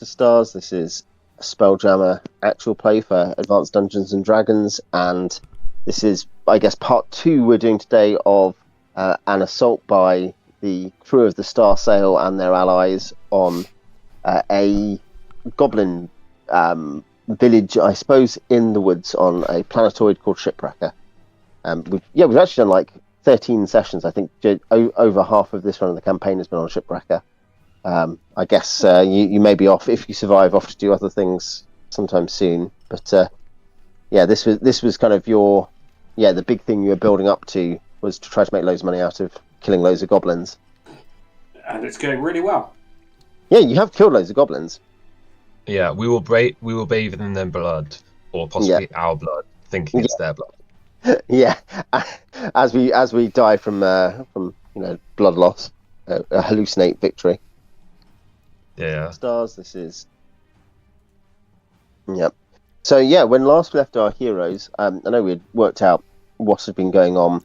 to Stars. This is a Spelljammer actual play for Advanced Dungeons and Dragons, and this is, I guess, part 2 we're doing today of an assault by the crew of the Star Sail and their allies on a goblin village, I suppose, in the woods on a planetoid called Shipwrecker. We've actually done like 13 sessions. I think over half of this run of the campaign has been on Shipwrecker. I guess you may be off, if you survive, off to do other things sometime soon. But this was kind of the big thing you were building up to was to try to make loads of money out of killing loads of goblins. And it's going really well. Yeah, you have killed loads of goblins. Yeah, we will bathe in their blood, or possibly our blood, thinking it's their blood. Yeah, as we die from blood loss, hallucinate victory. Yeah. Stars. This is. Yep. So yeah, when last we left our heroes, I know we had worked out what had been going on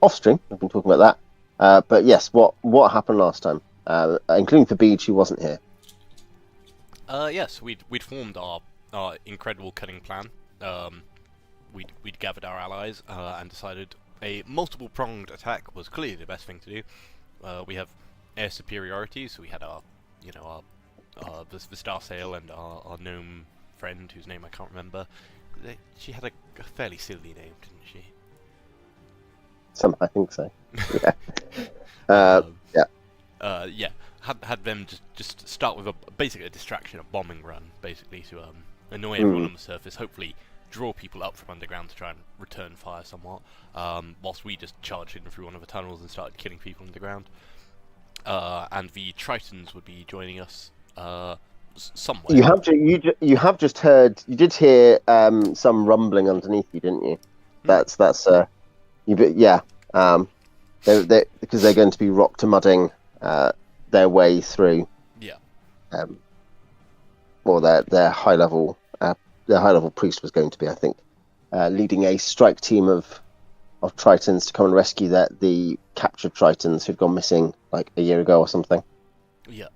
off stream. I've been talking about that. But yes, what happened last time, including for Beach, who wasn't here. Yes, we'd formed our incredible cunning plan. We'd gathered our allies and decided a multiple-pronged attack was clearly the best thing to do. We have air superiority, so we had the Star Sail and our gnome friend, whose name I can't remember. She had a fairly silly name, didn't she? I think so. Yeah. Had them just start with basically a distraction, a bombing run, basically to annoy everyone on the surface. Hopefully, draw people up from underground to try and return fire somewhat. Whilst we just charged in through one of the tunnels and started killing people underground. And the Tritons would be joining us somewhere. You have just heard. You did hear some rumbling underneath you, didn't you? That's because they're going to be rock to mudding their way through. Yeah. Or their high level priest was going to be, I think, leading a strike team of Tritons to come and rescue the captured Tritons who'd gone missing like a year ago or something. Yeah.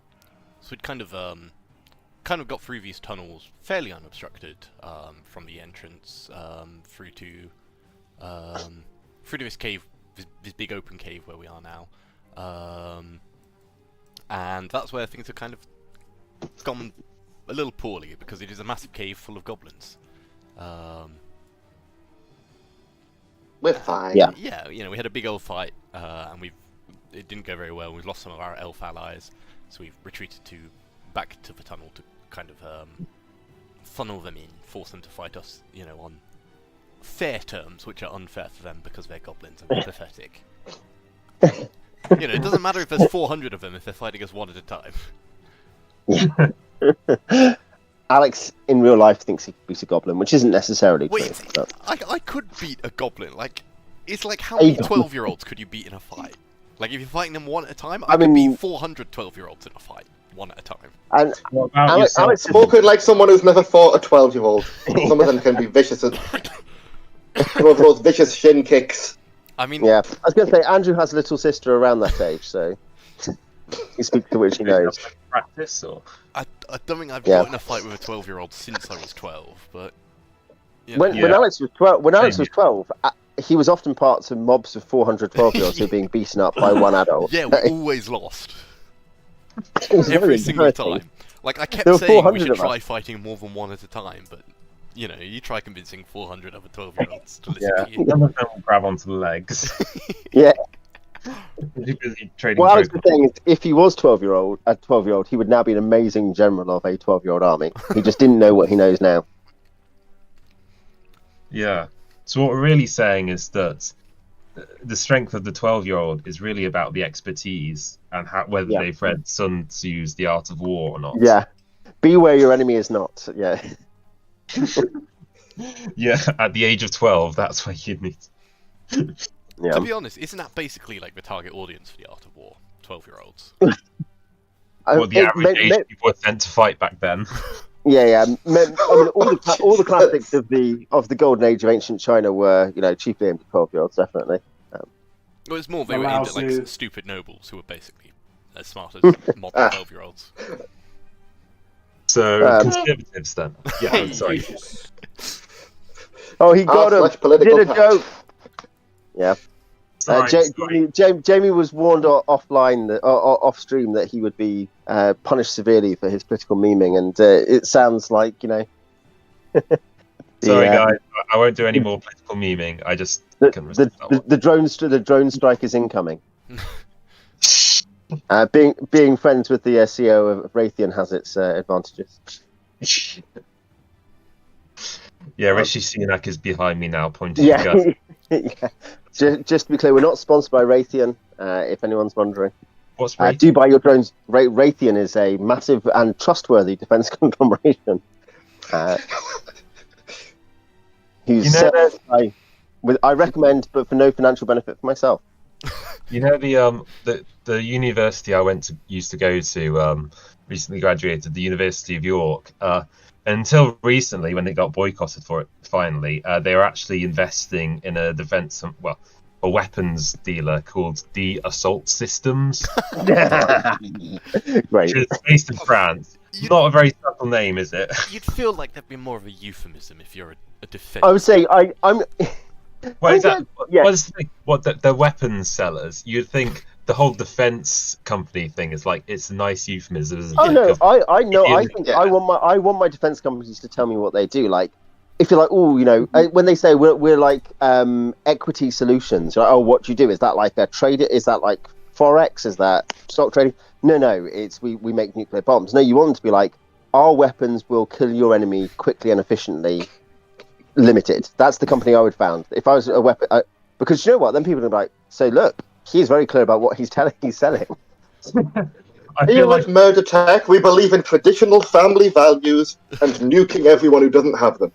So we'd kind of got through these tunnels fairly unobstructed from the entrance through to this cave, this big open cave where we are now. And that's where things have kind of gone a little poorly, because it is a massive cave full of goblins. We're fine. Yeah, we had a big old fight, and it didn't go very well. We've lost some of our elf allies, so we've retreated back to the tunnel to kind of funnel them in, force them to fight us, on fair terms, which are unfair for them because they're goblins and we're pathetic. It doesn't matter if there's 400 of them if they're fighting us one at a time. Alex, in real life, thinks he could beat a goblin, which isn't necessarily true. Wait, I could beat a goblin. It's like, how many 12-year-olds could you beat in a fight? Like, if you're fighting them one at a time, I could beat 400 12-year-olds in a fight, one at a time. And Alex spoken like someone who's never fought a 12-year-old. Some of them can be vicious. Some of those vicious shin kicks. I was going to say, Andrew has a little sister around that age, so he speaks to which he knows. Practice, or I don't think I've fought in a fight with a 12-year-old since I was 12, but when Alex was 12, he was often part of mobs of 400 12-year-olds who were being beaten up by one adult. Yeah, we always lost. Every single time. Like, I kept saying we should try fighting more than one at a time, but you try convincing 400 other 12-year-olds to listen to you. Some of them will grab onto the legs. Yeah. Well, I was saying is, if he was 12-year-old, he would now be an amazing general of a 12-year-old army. He just didn't know what he knows now. Yeah. So what we're really saying is that the strength of the 12-year-old is really about the expertise and whether they've read Sun Tzu's The Art of War or not. Yeah. Be where your enemy is not. Yeah. Yeah, at the age of 12, that's where you need. To be honest, isn't that basically like the target audience for The Art of War? 12-year-olds. Well, the average age people were sent to fight back then. Yeah. I mean, all the classics of the golden age of ancient China were, chiefly aimed at 12-year-olds, definitely. Well, it's more they were aimed at like stupid nobles who were basically as smart as modern 12-year-olds. So conservatives then. Yeah, Hey, sorry. Jesus. Oh, he got him. Political Did a joke. Yeah. Sorry. Jamie was warned offline, off stream, that he would be punished severely for his political memeing, and it sounds like Sorry, guys. I won't do any more political memeing. I just couldn't resist that one. the drone strike is incoming. Being friends with the CEO of Raytheon has its advantages. Yeah, Rishi Sunak is behind me now, pointing Yeah. at us. Yeah. Just to be clear, we're not sponsored by Raytheon, if anyone's wondering. What's Raytheon? Do buy your drones. Raytheon is a massive and trustworthy defense conglomeration. I recommend, but for no financial benefit for myself. You know the university I used to go to, recently graduated, the University of York. Until recently, when they got boycotted for it, finally, they were actually investing in a weapons dealer called The Assault Systems, Great. which is based in France. Not a very subtle name, is it? You'd feel like that'd be more of a euphemism if you're a defense. I would say I'm. What is that? Yeah. What is the thing? What the weapons sellers? You'd think the whole defense company thing is like it's a nice euphemism. Isn't Oh it? no, I know. I think Yeah. I want my defense companies to tell me what they do. Like, if you're like, when they say we're like equity solutions, you're like, oh, what do you do? Is that like a trade? Is that like forex? Is that stock trading? No. It's we make nuclear bombs. No, you want them to be like, our weapons will kill your enemy quickly and efficiently. Limited. That's the company I would found if I was a weapon. Because you know what? Then people are like, so look, he's very clear about what he's selling. I Here feel like at Murder Tech, we believe in traditional family values and nuking everyone who doesn't have them.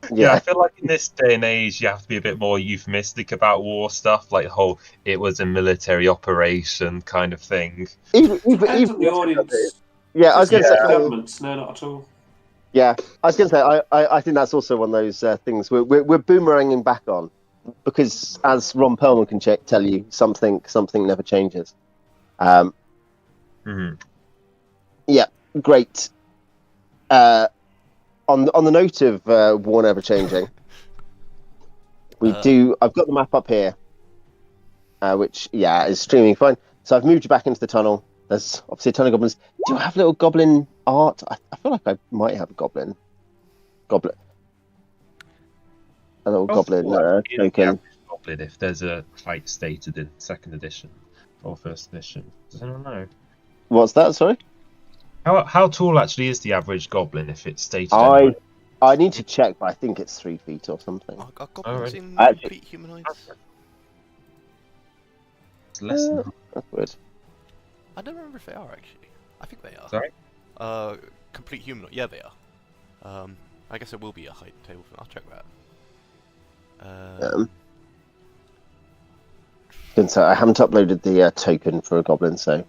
I feel like in this day and age, you have to be a bit more euphemistic about war stuff, like the whole "it was a military operation" kind of thing. Even Depends on the audience. yeah, I was going to say. Governments, no, not at all. Yeah, I was going to say, I think that's also one of those things we're boomeranging back on, because as Ron Perlman can tell you, something never changes. Yeah, great. On the note of war never changing, I've got the map up here, which is streaming fine. So I've moved you back into the tunnel. There's obviously a ton of goblins. Do you have little goblin art? I feel like I might have a goblin. A little goblin token. Goblin, if there's a height stated in 2nd edition or 1st edition. Does anyone know? What's that? Sorry. How tall actually is the average goblin if it's stated? I need to check, but I think it's 3 feet or something. Are goblins in Actually- complete humanoids? It's less than that. That's weird. I don't remember if they are actually. I think they are. Sorry? Complete humanoid. Yeah, they are. I guess it will be a height table. I'll check that. So I haven't uploaded the token for a goblin, so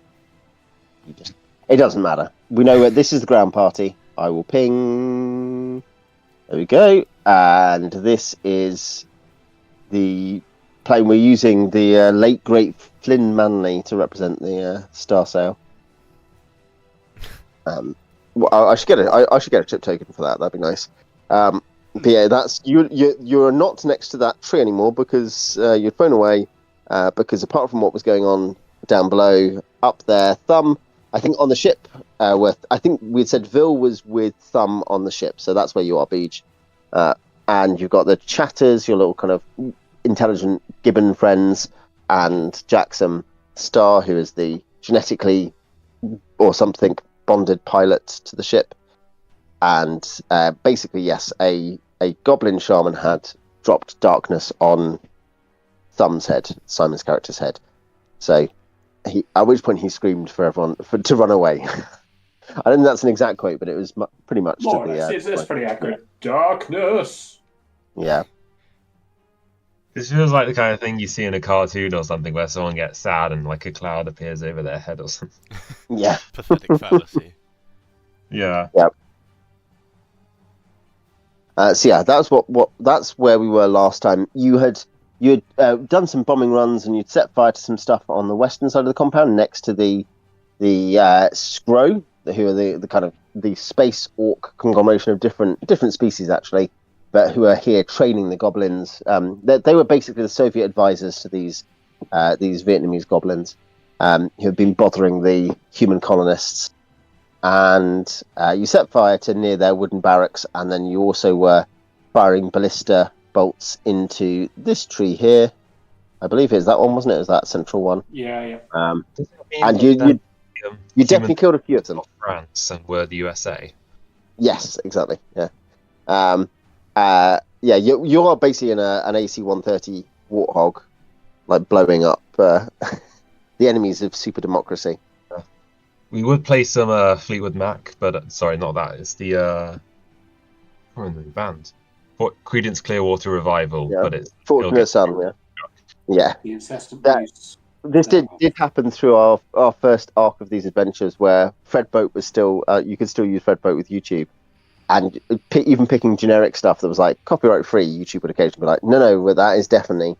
it doesn't matter. We know where this is the ground party. I will ping. There we go. And this is the plane we're using. The late great Flynn Manley to represent the Star Sail. I should get it. I should get a chip token for that. That'd be nice. But yeah, that's you're not next to that tree anymore because you're thrown away. Because apart from what was going on down below, up there, Thumb, I think on the ship, I think we'd said Vil was with Thumb on the ship, so that's where you are, Beach. And you've got the Chatters, your little kind of intelligent Gibbon friends, and Jackson Star, who is the genetically or something bonded pilot to the ship. And basically, yes, a goblin shaman had dropped darkness on Thumb's head, Simon's character's head. So, at which point he screamed for everyone to run away. I don't think that's an exact quote, but it was pretty much. More or less. It's pretty accurate. Darkness. Yeah. This feels like the kind of thing you see in a cartoon or something where someone gets sad and like a cloud appears over their head or something. Yeah. Pathetic fallacy. Yeah. Yep. So yeah, that's where we were last time. You'd done some bombing runs and you'd set fire to some stuff on the western side of the compound next to the Scro, who are the kind of the space orc conglomeration of different species actually, but who are here training the goblins. They were basically the Soviet advisors to these Vietnamese goblins, who have been bothering the human colonists. And you set fire to near their wooden barracks, and then you also were firing ballista bolts into this tree here. I believe it is that one, wasn't it? It was that central one. Yeah. And you definitely killed a few of them. France and were the USA. Yes, exactly. Yeah. You are basically in an AC-130 Warthog, like blowing up the enemies of super democracy. We would play some Fleetwood Mac, but sorry, not that. It's the band. Creedence Clearwater Revival, but it's Fortunate Son. Yeah. The incessant use. This did happen through our first arc of these adventures, where Fredboat was still you could still use Fredboat with YouTube, and even picking generic stuff that was like copyright free, YouTube would occasionally be like, no, that is definitely,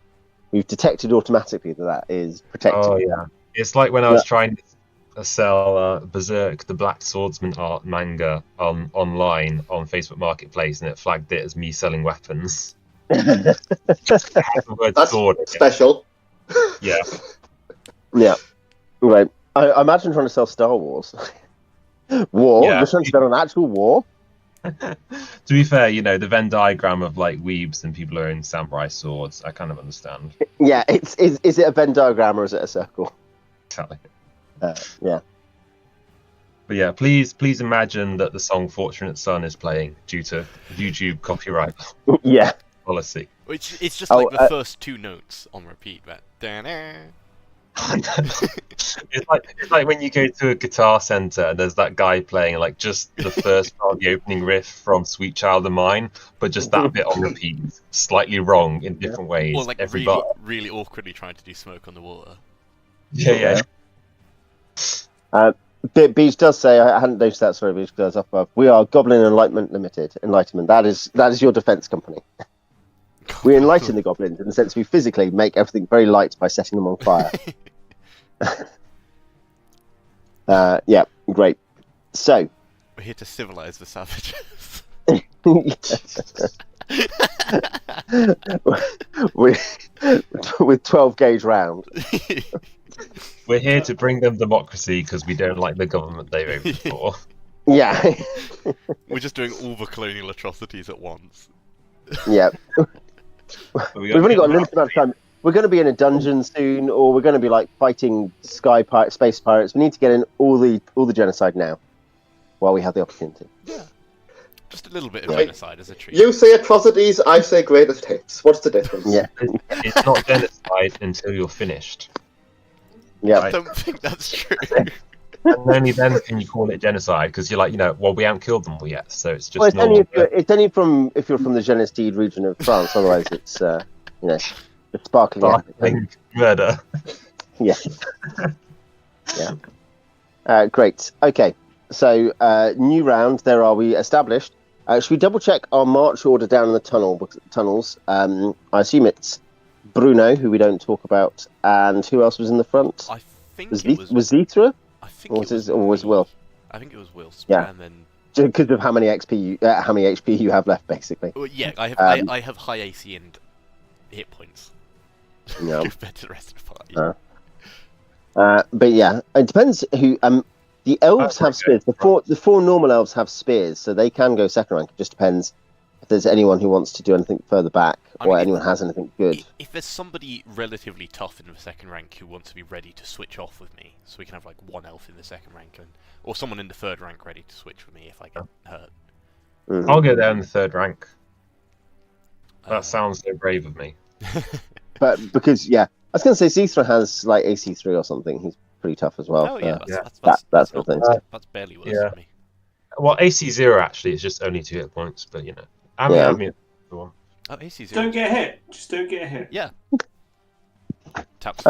we've detected automatically that is protected. Oh yeah, it's like when I was trying to sell Berserk, the Black Swordsman art manga online on Facebook Marketplace, and it flagged it as me selling weapons. The word That's sword. special. Yeah. Yeah, right. I imagine trying to sell Star Wars. War? Yeah. You're trying to sell an actual war? To be fair, the Venn diagram of like weebs and people who own samurai swords, I kind of understand. Yeah, is it a Venn diagram or is it a circle? Exactly. Yeah. But yeah, please imagine that the song "Fortunate Son" is playing due to YouTube copyright Yeah. policy. It's just like the first two notes on repeat. That. It's like when you go to a guitar center and there's that guy playing like just the first part of the opening riff from "Sweet Child of Mine," but just that bit on repeat, slightly wrong in different ways. Or like every really, bar. really awkwardly trying to do "Smoke on the Water." Yeah. Beach does say, I hadn't noticed that, sorry, Beach goes up above. We are Goblin Enlightenment Limited. Enlightenment. That is your defense company. We enlighten the goblins in the sense we physically make everything very light by setting them on fire. Yeah, great. So We're here to civilize the savages. with 12 gauge round. We're here to bring them democracy because we don't like the government they voted for. Yeah. We're just doing all the colonial atrocities at once. Yeah. We've only got a limited amount of time. We're going to be in a dungeon soon, or we're going to be like fighting space pirates. We need to get in all the genocide now, while we have the opportunity. Yeah. Just a little bit of genocide as a treat. You say atrocities, I say greatest hits. What's the difference? Yeah. It's not genocide until you're finished. Yeah. I don't think that's true. And only then can you call it genocide, because you're like, we haven't killed them all yet, so it's just Well, it's normal. only if you're from the Genestide region of France. Otherwise, it's it's sparkling. Sparkling murder. Yeah. Yeah. Great. Okay. So new round. There are we established. Should we double check our march order down in the tunnels? I assume it's Bruno, who we don't talk about, and who else was in the front? I think Was it was Xeethra? I think Or it was was Will? I think it was Wilsp. Yeah. And then Because of how many HP you have left, basically. well, yeah, I have I have high AC and hit points. Yeah. Compared to the rest of the party. But yeah, it depends who. The elves have spears. The four normal elves have spears, so they can go second rank. It just depends if there's anyone who wants to do anything further back, or anyone has anything good. If there's somebody relatively tough in the second rank who wants to be ready to switch off with me, so we can have like one elf in the second rank, or someone in the third rank ready to switch with me if I get hurt. Mhm. I'll go there in the third rank. That sounds so brave of me. But because I was going to say Xeethra has like AC3 or something. He's pretty tough as well. Oh yeah, that's that's the thing. That's barely worse Yeah. for me. Well, AC0 actually is just only 2 hit points, but I'm Yeah. having the one. Oh, AC Don't 0. get hit. Just don't get hit. Yeah. Taps.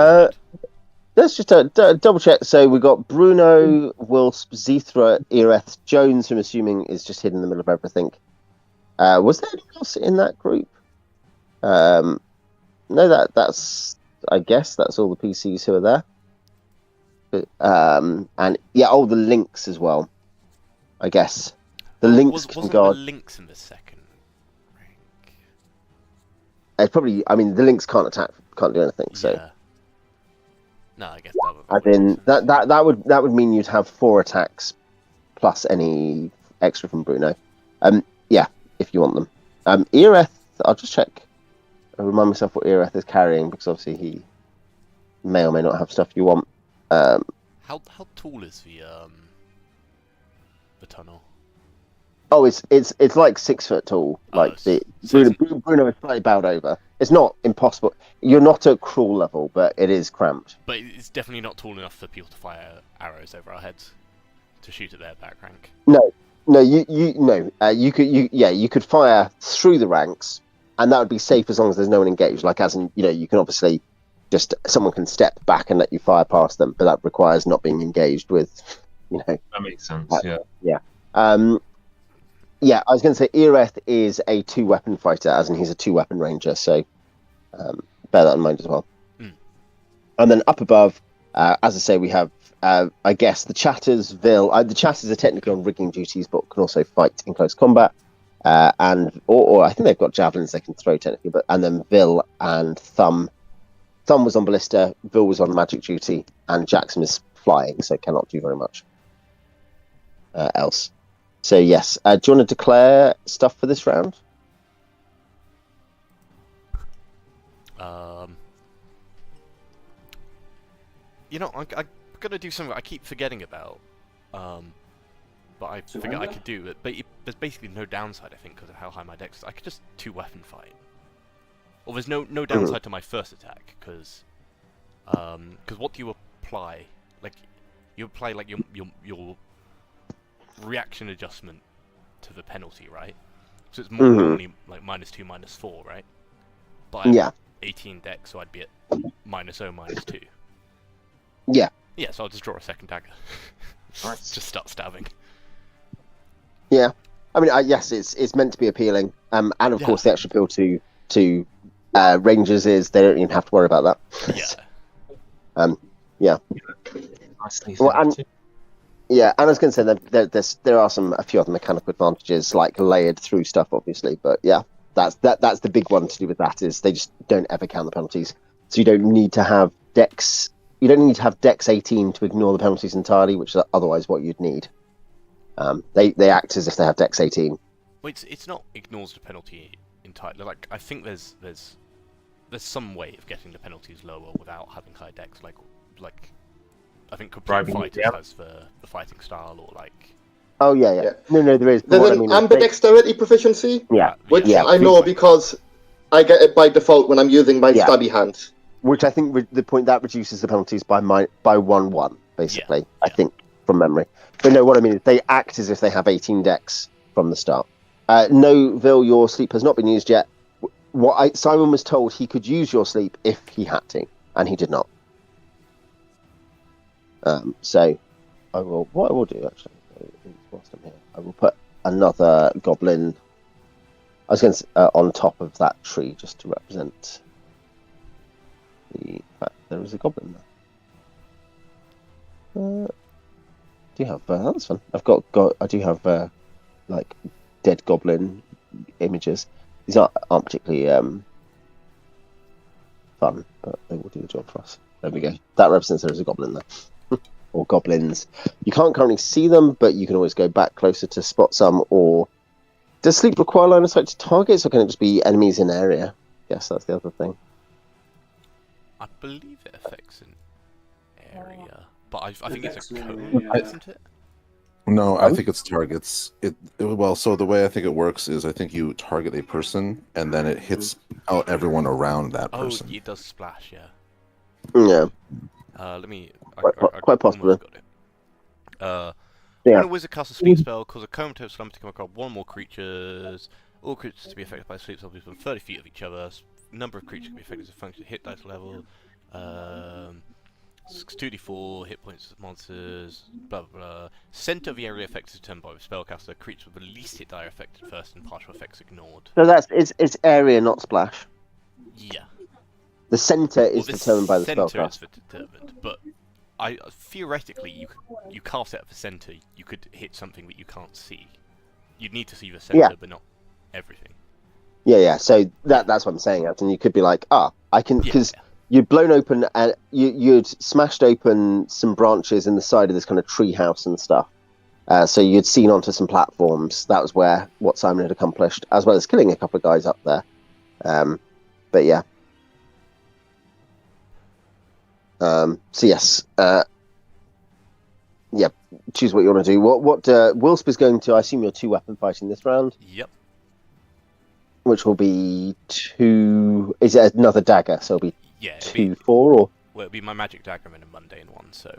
Let's just double check. So we got Bruno, Wilsp, Xeethra, Ereth, Jones, who I'm assuming is just hidden in the middle of everything. Was there anyone else in that group? No, that's I guess that's all the PCs who are there. And the links as well. I guess. The Lynx can wasn't guard. the Lynx in the second rank? It's probably. I mean, the Lynx can't attack, can't do anything. So, Yeah. No, I guess that would. as in that would mean you'd have 4 attacks plus any extra from Bruno. Yeah, if you want them. Ereth, I'll just check. I'll remind myself what Ereth is carrying because obviously he may or may not have stuff you want. How tall is the tunnel? Oh, it's like 6 foot tall. Like Bruno is slightly bowed over. It's not impossible. You're not at crawl level, but it is cramped. But it's definitely not tall enough for people to fire arrows over our heads to shoot at their back rank. No, you could fire through the ranks, and that would be safe as long as there's no one engaged. Like as in, you can obviously just someone can step back and let you fire past them, but that requires not being engaged with, That makes sense. Yeah. I was going to say Ereth is a 2-weapon fighter, as in he's a 2-weapon ranger. So bear that in mind as well. And then up above, as I say, we have. I guess the Chatters, Vil. The Chatters are technically on rigging duties, but can also fight in close combat. Or I think they've got javelins they can throw technically. And then Vil and Thumb. Thumb was on ballista, Vil was on magic duty, and Jackson is flying, so cannot do very much else. So yes, do you want to declare stuff for this round? I'm gonna do something I keep forgetting about, but I figured I could do it. But there's basically no downside, I think, because of how high my dex is. I could just 2-weapon fight. Or there's no downside to my first attack, because what do you apply? Like, you apply like your reaction adjustment to the penalty, right? So it's more normally like -2, -4, right? But I have 18 dex, so I'd be at -0, -2. Yeah. Yeah, so I'll just draw a second dagger. Just start stabbing. Yeah. I mean, yes, it's meant to be appealing. And of course, the extra appeal to rangers is they don't even have to worry about that. Yeah. And I was going to say there are a few other mechanical advantages, like layered through stuff, obviously. But yeah, that's the big one to do with that is they just don't ever count the penalties. So you don't need to have dex. You don't need to have dex 18 to ignore the penalties entirely, which is otherwise what you'd need. They act as if they have dex 18. Well, it's not ignores the penalty entirely. Like I think there's some way of getting the penalties lower without having high dex. Like I think Complete Fighters has the fighting style, or like. Oh yeah. No, there is. There's an ambidexterity proficiency. Yeah. Which I know because I get it by default when I'm using my stabby hand. Which I think the point that reduces the penalties by 1/1, basically. I think from memory. But no, what I mean is they act as if they have 18 dex from the start. No, Vil, your sleep has not been used yet. Simon was told he could use your sleep if he had to, and he did not. So what I will do actually, whilst I'm here, I will put another goblin. I was going to on top of that tree just to represent the fact there is a goblin there. Do you have? That's fun. I do have like dead goblin images. These aren't particularly fun, but they will do the job for us. There we go. That represents there is a goblin there. Or goblins. You can't currently see them, but you can always go back closer to spot some. Or does sleep require line of sight to targets, or can it just be enemies in area? Yes, that's the other thing. I believe it affects an area, but I think it's a cone, isn't it? No, I think it's targets. So the way I think it works is I think you target a person, and then it hits out everyone around that person. Oh, it does splash, yeah. Yeah. Let me. Quite possibly. When a wizard casts a sleep spell, cause a comatose slumber to come across one more creatures. All creatures to be affected by sleep spells within 30 feet of each other. Number of creatures can be affected as a function of hit dice level. 2d4 hit points of monsters. Blah blah blah. Center of the area affected is determined by the spellcaster. Creatures with the least hit die are affected first, and partial effects ignored. So it's area, not splash. Yeah. The center is determined by the spellcaster. Center is determined, but theoretically you cast it at the center. You could hit something that you can't see. You'd need to see the center, but not everything. Yeah. So that's what I'm saying. And you could be like, I can, because you'd blown open and you'd smashed open some branches in the side of this kind of tree house and stuff. So you'd seen onto some platforms. That was what Simon had accomplished, as well as killing a couple of guys up there. But yeah. So yes. Yeah. Choose what you want to do. What Wilsp is going to? I assume you're 2-weapon fighting this round. Yep. Which will be 2. Is it another dagger? So it'll be 2-4 or? Well, it'll be my magic dagger and a mundane one. So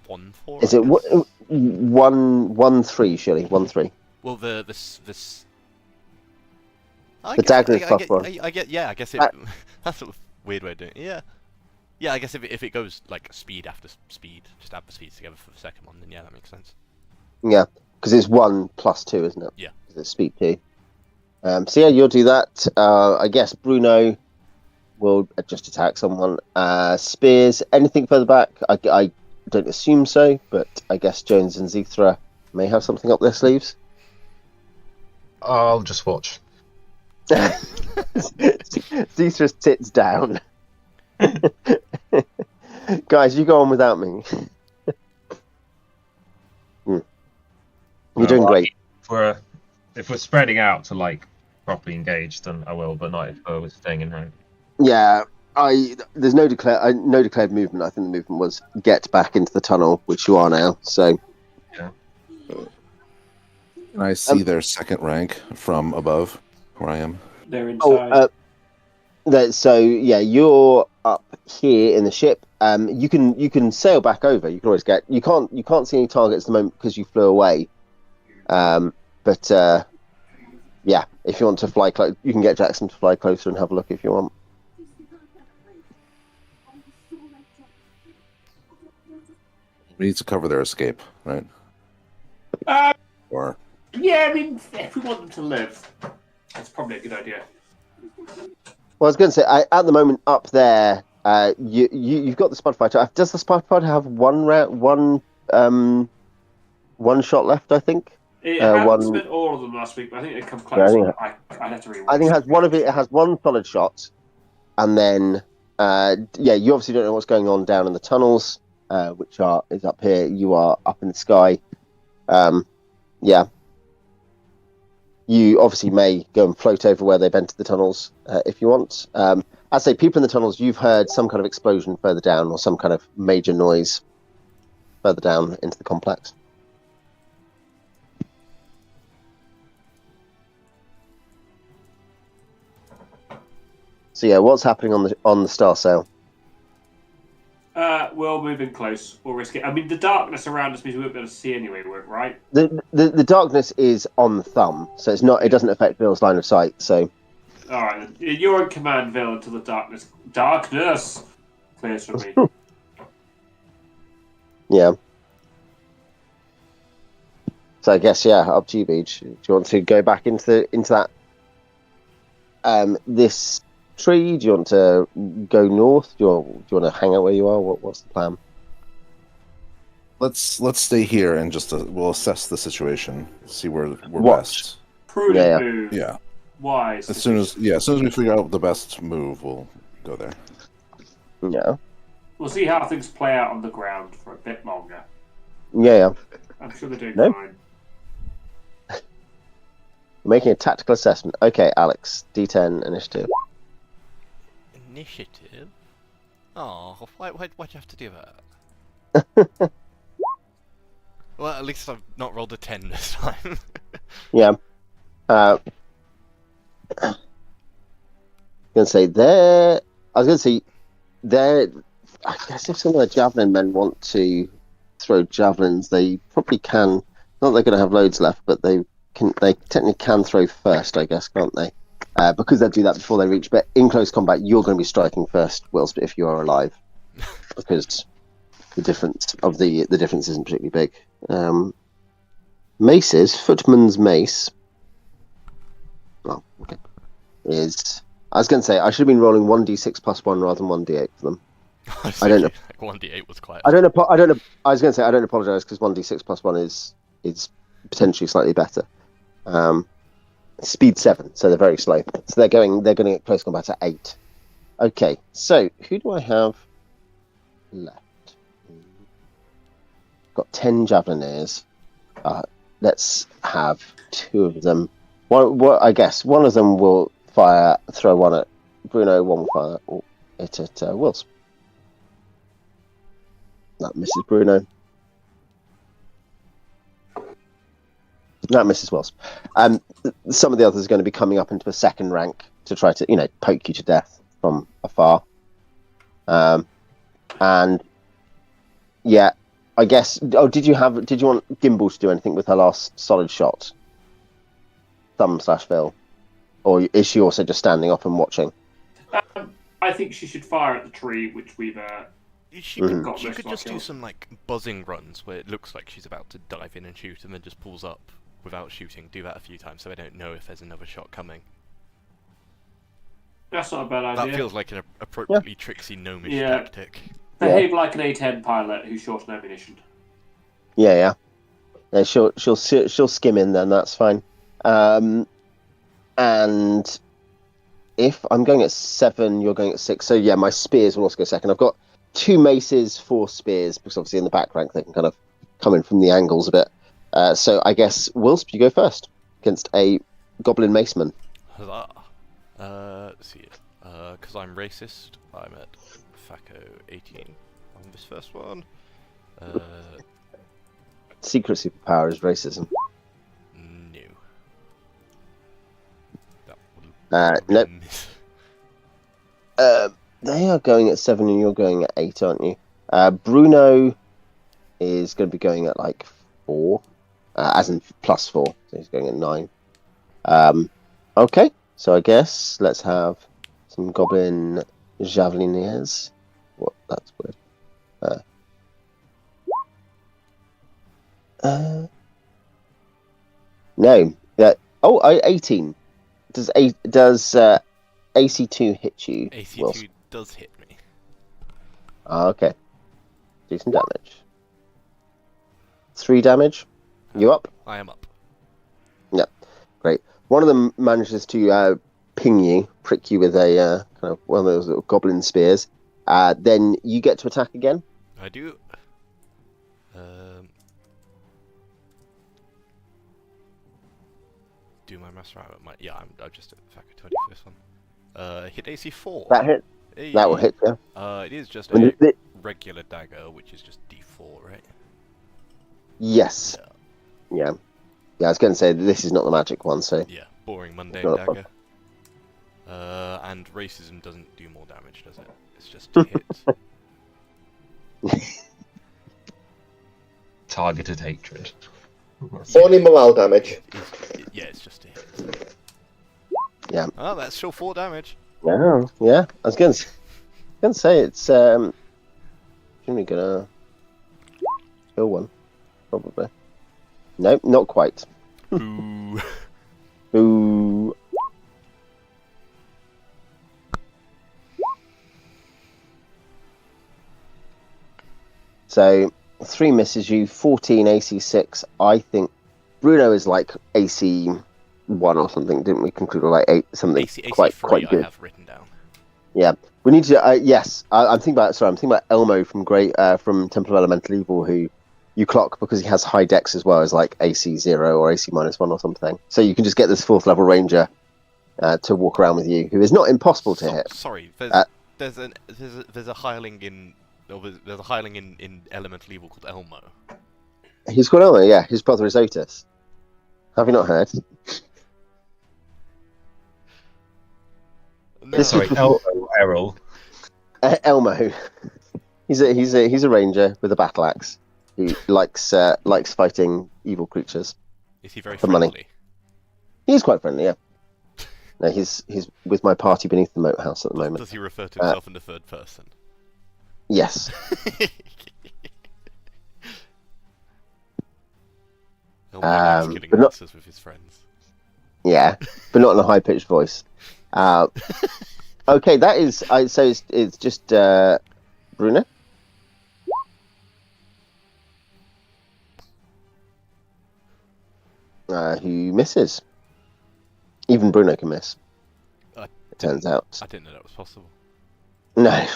1-4. Is it 1-3? Surely 1-3. Well, the dagger is +1. I guess it. That's a weird way of doing it. Yeah. Yeah, I guess if it goes like speed after speed, just add the speeds together for the second one, then yeah, that makes sense. Yeah, because it's 1 + 2, isn't it? Yeah. It's speed 2. So yeah, you'll do that. I guess Bruno will just attack someone. Spears, anything further back? I don't assume so, but I guess Jones and Xeethra may have something up their sleeves. I'll just watch. Xeethra sits down. Guys, you go on without me. You're doing great. If we're spreading out to like properly engage, then I will, but not if we're staying in rank. Yeah, there's no declared movement. I think the movement was get back into the tunnel, which you are now. So yeah. Can I see their second rank from above where I am? They're inside. So yeah, you're up here in the ship. You can sail back over. You can always get. You can't see any targets at the moment because you flew away. But yeah, if you want to fly close, you can get Jackson to fly closer and have a look if you want. We need to cover their escape, right? Or Yeah, I mean, if we want them to live, that's probably a good idea. Well, I was going to say, at the moment up there, you've got the Spud Fighter. Does the Spud Fighter have one shot left? I think. It hasn't spent all of them last week, but I think they come close. Yeah, I'd have to read. I think it has one of it. It has one solid shot, and then you obviously don't know what's going on down in the tunnels, which is up here. You are up in the sky. Yeah. You obviously may go and float over where they've entered the tunnels if you want. I say, people in the tunnels, you've heard some kind of explosion further down or some kind of major noise further down into the complex. So yeah, what's happening on the Star Sail? We'll move in close. We'll risk it. I mean, the darkness around us means we won't be able to see anyway, right? The darkness is on the thumb, so it's not. It doesn't affect Bill's line of sight. So. All right, you're in command, Bill, until the darkness clears from me. Yeah. So I guess up to you, Beach. Do you want to go back into that this tree? Do you want to go north? Do you want to hang out where you are? What's the plan? let's stay here and just we'll assess the situation, see where we're best. Prudent move. Yeah. Wise. As soon as we figure out the best move, we'll go there. Yeah. We'll see how things play out on the ground for a bit longer. Yeah. I'm sure they're doing fine. Making a tactical assessment. Okay, Alex. D10 initiative. Initiative? Oh, why'd you have to do that? Well, at least I've not rolled a 10 this time. Yeah. I was going to say I guess if some of the javelin men want to throw javelins, they probably can. Not they're going to have loads left, but they technically can throw first, I guess, can't they? Because they'll do that before they reach. But in close combat, you're going to be striking first, Wilsp, if you are alive, because the difference isn't particularly big. Maces, footman's mace. Oh, okay. I was going to say I should have been rolling 1d6 plus 1 rather than 1d8 for them. I don't know. Like 1d8 was quite. I don't know. I was going to say I don't apologise because 1d6 plus 1 is potentially slightly better. Speed 7, so they're very slow. So they're going to get close combat at 8. Okay, so who do I have left? Got 10 Javelineers. Let's have 2 of them. I guess one of them will throw one at Bruno, one will fire it at Wilsp. That misses Bruno. That misses Wilsp. Some of the others are going to be coming up into a second rank to try to, poke you to death from afar. And yeah, I guess. Oh, did you want Gimbal to do anything with her last solid shot? Thumb/Phil, or is she also just standing up and watching? I think she should fire at the tree, which we've. She could just do some buzzing runs where it looks like she's about to dive in and shoot, and then just pulls up without shooting. Do that a few times, so I don't know if there's another shot coming. That's not a bad idea. That feels like an appropriately tricksy gnomish tactic. Behave like an A10 pilot who's short on ammunition. Yeah. She'll skim in then. That's fine. And if I'm going at 7, you're going at 6. So yeah, my spears will also go second. I've got 2 maces, 4 spears, because obviously in the back rank they can kind of come in from the angles a bit. So I guess Wilsp, you go first against a goblin maceman. Huzzah! Let's see. Because I'm racist, I'm at FACO 18 on this first one. Secret superpower is racism. No. Nope. They are going at 7 and you're going at 8, aren't you? Bruno is going to be going at 4, as in +4, so he's going at 9. Okay, so I guess let's have some goblin javelineers. What? That's weird. No. 18. Does AC2 hit you? AC2 Wilsp? does hit me. Okay. Do some damage. 3 damage. You up? I am up. Yeah. Great. One of them manages to prick you with a kind of one of those little goblin spears. Then you get to attack again. I do. Do my maths right? I'm just at factor 20 for this one. Hit AC 4. That hit. Hey. That will hit you. It is just a regular dagger, which is just D4, right? Yes. Yeah. I was going to say this is not the magic one, so. Yeah, boring mundane dagger. And racism doesn't do more damage, does it? It's just to hit. Targeted hatred. Only morale damage. It's just a hit. Yeah. Oh, that's still 4 damage. Yeah. I was going to say it's generally gonna kill one, probably. Nope, not quite. Ooh. Ooh. So 3 misses you, 14 AC 6. I think Bruno is AC 1 or something, didn't we conclude? Or 8, something AC quite 3 quite good. I have written down. Yeah, we need to. Yes, I'm thinking about Elmo from from Temple of Elemental Evil, who you clock because he has high dex as well as AC 0 or AC -1 or something. So you can just get this 4th level ranger to walk around with you, who is not impossible to hit. Sorry, there's a hireling in Elemental Evil called Elmo. He's called Elmo. Yeah, his brother is Otis. Have you not heard? No. Sorry, Errol. Elmo. He's a ranger with a battle axe who likes fighting evil creatures. Is he very for friendly? money. He's quite friendly, yeah. No, he's with my party beneath the moat house at the moment. Does he refer to himself in the third person? Yes. Elmo likes killing but not- monsters with his friends. Yeah, but not in a high pitched voice. Okay, that is. So it's just Bruno Bruno. Who misses. Even Bruno can miss. It turns out. I didn't know that was possible. No.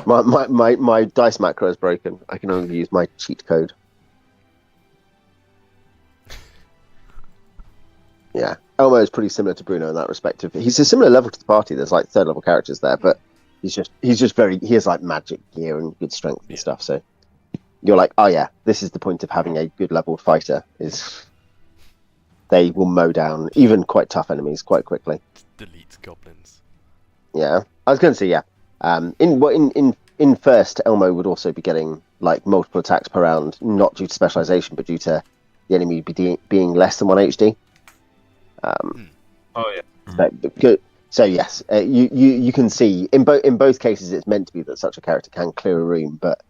my dice macro is broken. I can only use my cheat code. Yeah. Elmo is pretty similar to Bruno in that respect. He's a similar level to the party. There's like third level characters there, but he has like magic gear and good strength and stuff. So you're like, oh yeah, this is the point of having a good leveled fighter. Is they will mow down even quite tough enemies quite quickly. Delete goblins. Yeah, I was going to say yeah. In first, Elmo would also be getting like multiple attacks per round, not due to specialization, but due to the enemy being less than 1 HD. Oh yeah. So yes, you can see in both cases it's meant to be that such a character can clear a room, but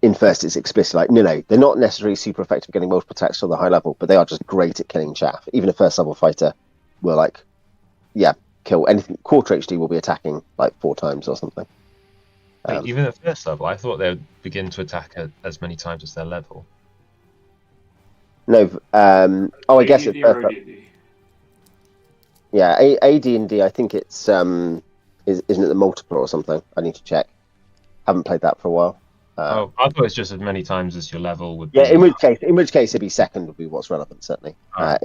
in first it's explicit like no, they're not necessarily super effective at getting multiple attacks on the high level, but they are just great at killing chaff. Even a first level fighter will like, yeah, kill anything. Quarter HD will be attacking like 4 times or something. Wait, even at first level, I thought they would begin to attack as many times as their level. No, I guess it's first level. Yeah, AD&D, I think it's isn't it the multiple or something? I need to check. Haven't played that for a while. I thought it's just as many times as your level would. Yeah, be. in which case it'd be second would be what's relevant certainly. I'm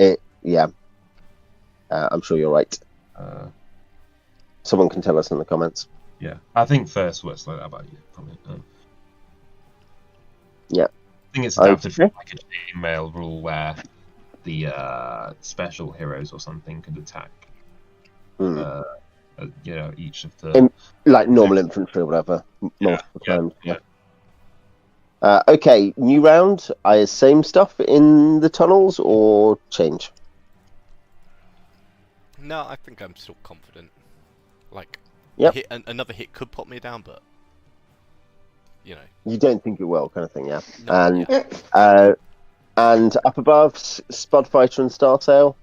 sure you're right. Someone can tell us in the comments. Yeah, I think first works like that about you probably. Yeah, I think it's adapted from like a chainmail rule where the special heroes or something could attack. Each of the like normal infantry or whatever multiple times. Yeah. Okay, new round. Same stuff in the tunnels or change? No, I think I'm still confident. Like, yep. Another hit could pop me down, but you know. You don't think it will, kind of thing, yeah. No, And up above, Spud Fighter and Starsail.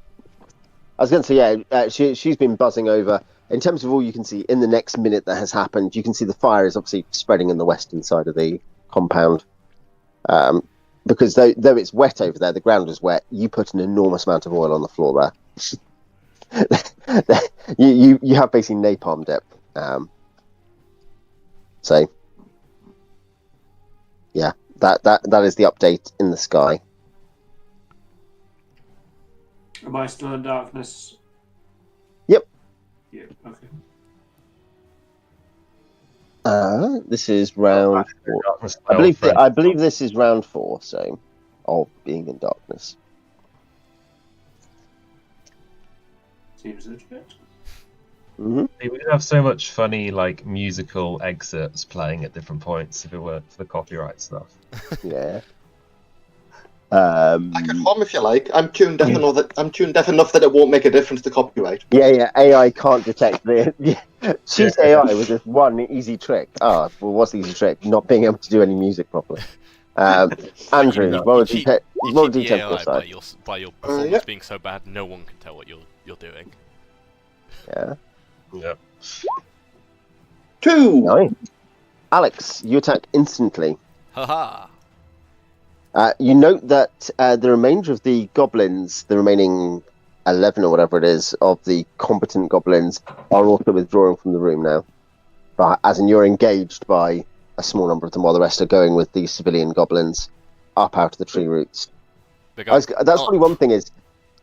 I was going to say, yeah, she's been buzzing over. In terms of all you can see in the next minute that has happened, you can see the fire is obviously spreading in the western side of the compound. Because though it's wet over there, the ground is wet, you put an enormous amount of oil on the floor there. you have basically napalmed it. So, yeah, that is the update in the sky. Am I still in darkness? Yep. Yeah, okay. This is round 4. I believe this is round 4, so of being in darkness. Seems legit. Mm-hmm. We would have so much funny like musical excerpts playing at different points if it weren't for the copyright stuff. Yeah. I can hum if you like. I'm tuned deaf enough that it won't make a difference to copyright. Yeah. AI can't detect the. Choose AI with this one easy trick. What's the easy trick? Not being able to do any music properly. Andrew, roll a d10 side. By your performance being so bad, no one can tell what you're doing. Yeah. Yep. 2. Nice. Alex, you attack instantly. Haha. You note that the remainder of the goblins, the remaining 11 or whatever it is, of the competent goblins, are also withdrawing from the room now. But as in, you're engaged by a small number of them, while the rest are going with the civilian goblins up out of the tree roots. That's probably one thing is,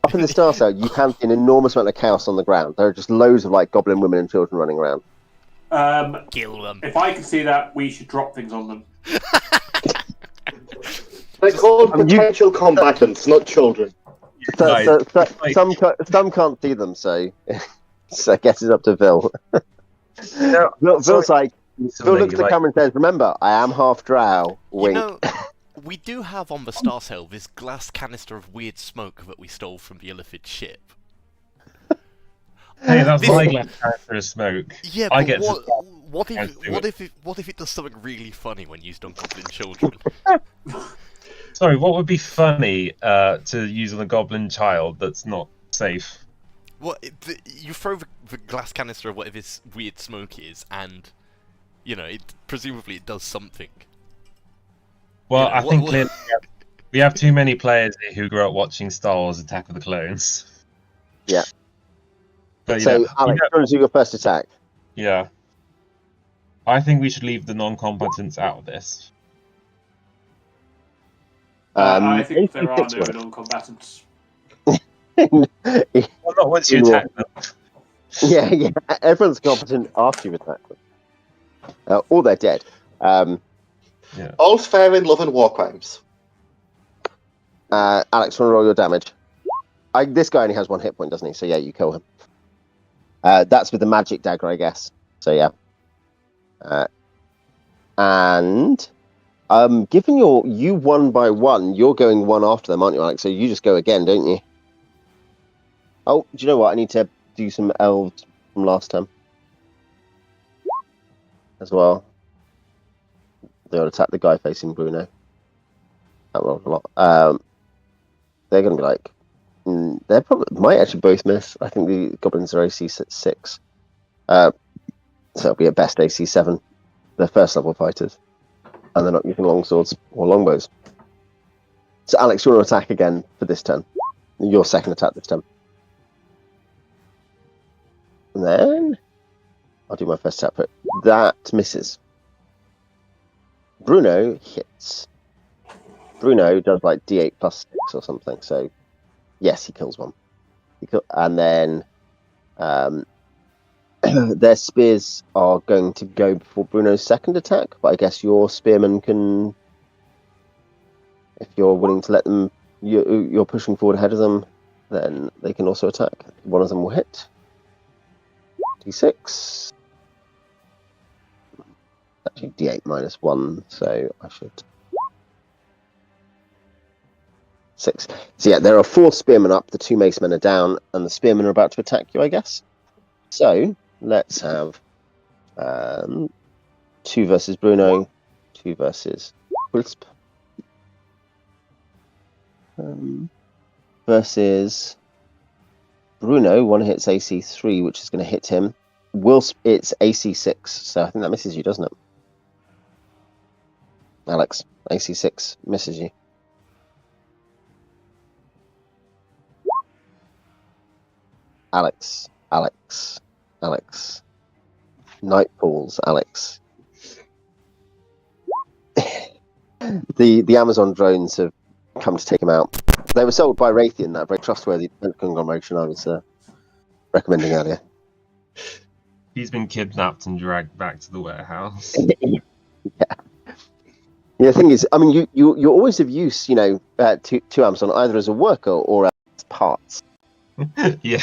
up in the Star Cell, you can see an enormous amount of chaos on the ground. There are just loads of like goblin women and children running around. Kill them. If I can see that, we should drop things on them. They're called potential combatants, not children. Some can't see them, so I guess it's up to Vil. Vil's like, Vil looks at the camera and says, "Remember, I am half drow." Wink. You know, we do have on the Star Cell this glass canister of weird smoke that we stole from the Illithid ship. Hey, that's my glass canister of smoke. Yeah, I but get what if it does something really funny when used on goblin children? Sorry, what would be funny to use on a goblin child that's not safe? You throw the glass canister of whatever this weird smoke is, and presumably it does something. Well, You know, I think what- clearly we have too many players here who grew up watching Star Wars: Attack of the Clones. Yeah. But So, Alex, do you want to do your first attack? yeah, I think we should leave the non-combatants out of this. I think there are 86 no non-combatants. Well, not once you attack them. Yeah. Everyone's competent after you attack them. Or they're dead. All's fair in love and war crimes. Alex, want to roll your damage? This guy only has 1 hit point, doesn't he? So yeah, you kill him. That's with the magic dagger, I guess. So yeah. And given you 1 by 1, you're going 1 after them, aren't you, Alex? So you just go again, don't you? Oh, do you know what? I need to do some elves from last time as well. They'll attack the guy facing Bruno. That rolled a lot. They're going to be like... they probably might actually both miss. I think the goblins are AC 6. So it'll be at best AC 7. They're first level fighters. And they're not using longswords or longbows. So Alex, you want to attack again for this turn. Your second attack this turn. And then I'll do my first attack, but that misses. Bruno hits. Bruno does like D8 plus 6 or something, so yes, he kills one. And then their spears are going to go before Bruno's second attack, but I guess your spearmen can, if you're willing to let them, you're pushing forward ahead of them, then they can also attack. One of them will hit. D6. Actually, D8 minus 1, so I should... 6. So yeah, there are 4 spearmen up, the 2 macemen are down, and the spearmen are about to attack you, I guess. So, let's have 2 versus Bruno, 2 versus Wilsp. Versus Bruno, 1 hits AC 3, which is going to hit him. Wilsp, it's AC 6, so I think that misses you, doesn't it? Alex, AC 6 misses you. Alex. Night falls, Alex. The Amazon drones have come to take him out. They were sold by Raytheon, that very trustworthy conglomeration I was recommending earlier. He's been kidnapped and dragged back to the warehouse. Yeah. The thing is, I mean, you're always of use, to Amazon, either as a worker or as parts. Yeah.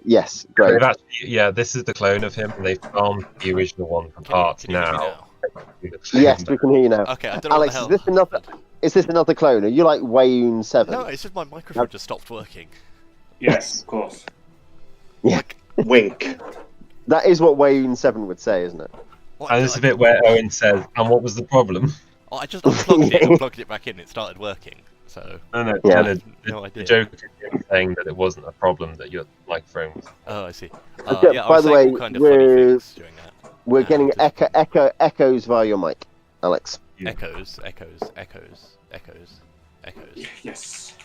Yes, great. This is the clone of him, and they farmed the original one for parts Can you hear me now. Yes, we can hear you now. Okay, I don't know Alex, what the hell. is this another clone? Are you like Wayoon 7? No, it's just my microphone just stopped working. Yes, of course. Yeah. Wink. That is what Wayoon 7 would say, isn't it? And this is a bit where Owen says, "And what was the problem?" Oh, I just unplugged it and plugged it back in. It started working. So. No. Yeah. The joke is him saying that it wasn't a problem that your microphone was. Oh, I see. Okay, Yeah, I by was the saying way, all kind of funny things during that. We're getting echoes via your mic, Alex. Yeah. Echoes. Yes.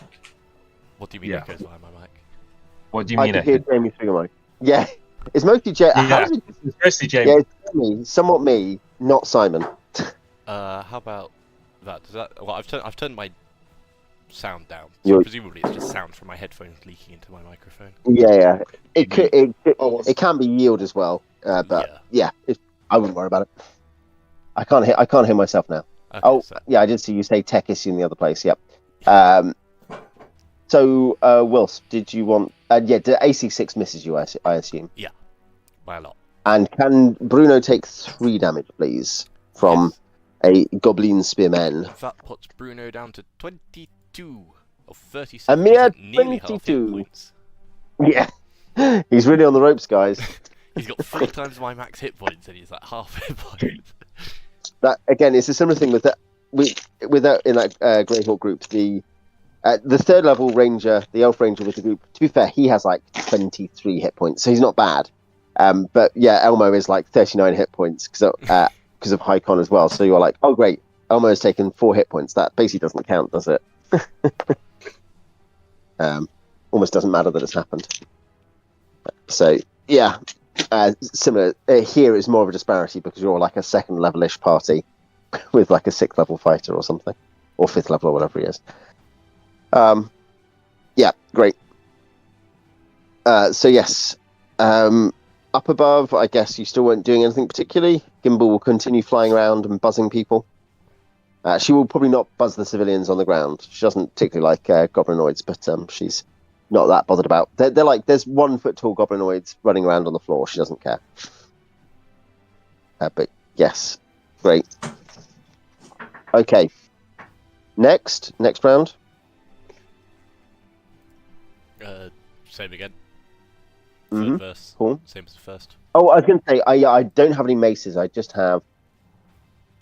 What do you mean Yeah. echoes via my mic? What do you I mean? can hear Jamie through your mic. Yeah, it's mostly Jamie. Yeah. It's mostly Jamie. Yeah, it's me, somewhat me, not Simon. How about that? Does that? Well, I've turned my sound down. So presumably it's just sound from my headphones leaking into my microphone. Yeah. It can be yield as well, but yeah, I wouldn't worry about it. I can't hear myself now. Okay, yeah, I did see you say tech issue in the other place. Yep. So, Wilsp, did you want? The AC 6 misses you, I assume. Yeah, by a lot. And can Bruno take 3 damage, please, from a goblin spearman? That puts Bruno down to 22 of 36. A mere nearly half hit 22. points. Yeah, he's really on the ropes, guys. He's got 3 times my max hit points, and he's like half hit points. That again, it's a similar thing with that. In that Greyhawk group, the 3rd level ranger, the elf ranger with the group. To be fair, he has like 23 hit points, so he's not bad. But yeah, Elmo is like 39 hit points because of high con as well. So you're like, oh great, Elmo has taken 4 hit points. That basically doesn't count, does it? Almost doesn't matter that it's happened. So yeah, similar here is more of a disparity because you're like a 2nd level-ish party with like a 6th level fighter or something, or 5th level or whatever he is. Yeah, great. So yes, up above, I guess you still weren't doing anything particularly. Gimbal will continue flying around and buzzing people. She will probably not buzz the civilians on the ground. She doesn't particularly like goblinoids, but she's not that bothered about. They're like, there's 1 foot tall goblinoids running around on the floor. She doesn't care. But yes, great. Okay. Next round. Same again. Mhm. Third verse. Cool. Same as the first. Oh, I was going to say, I don't have any maces. I just have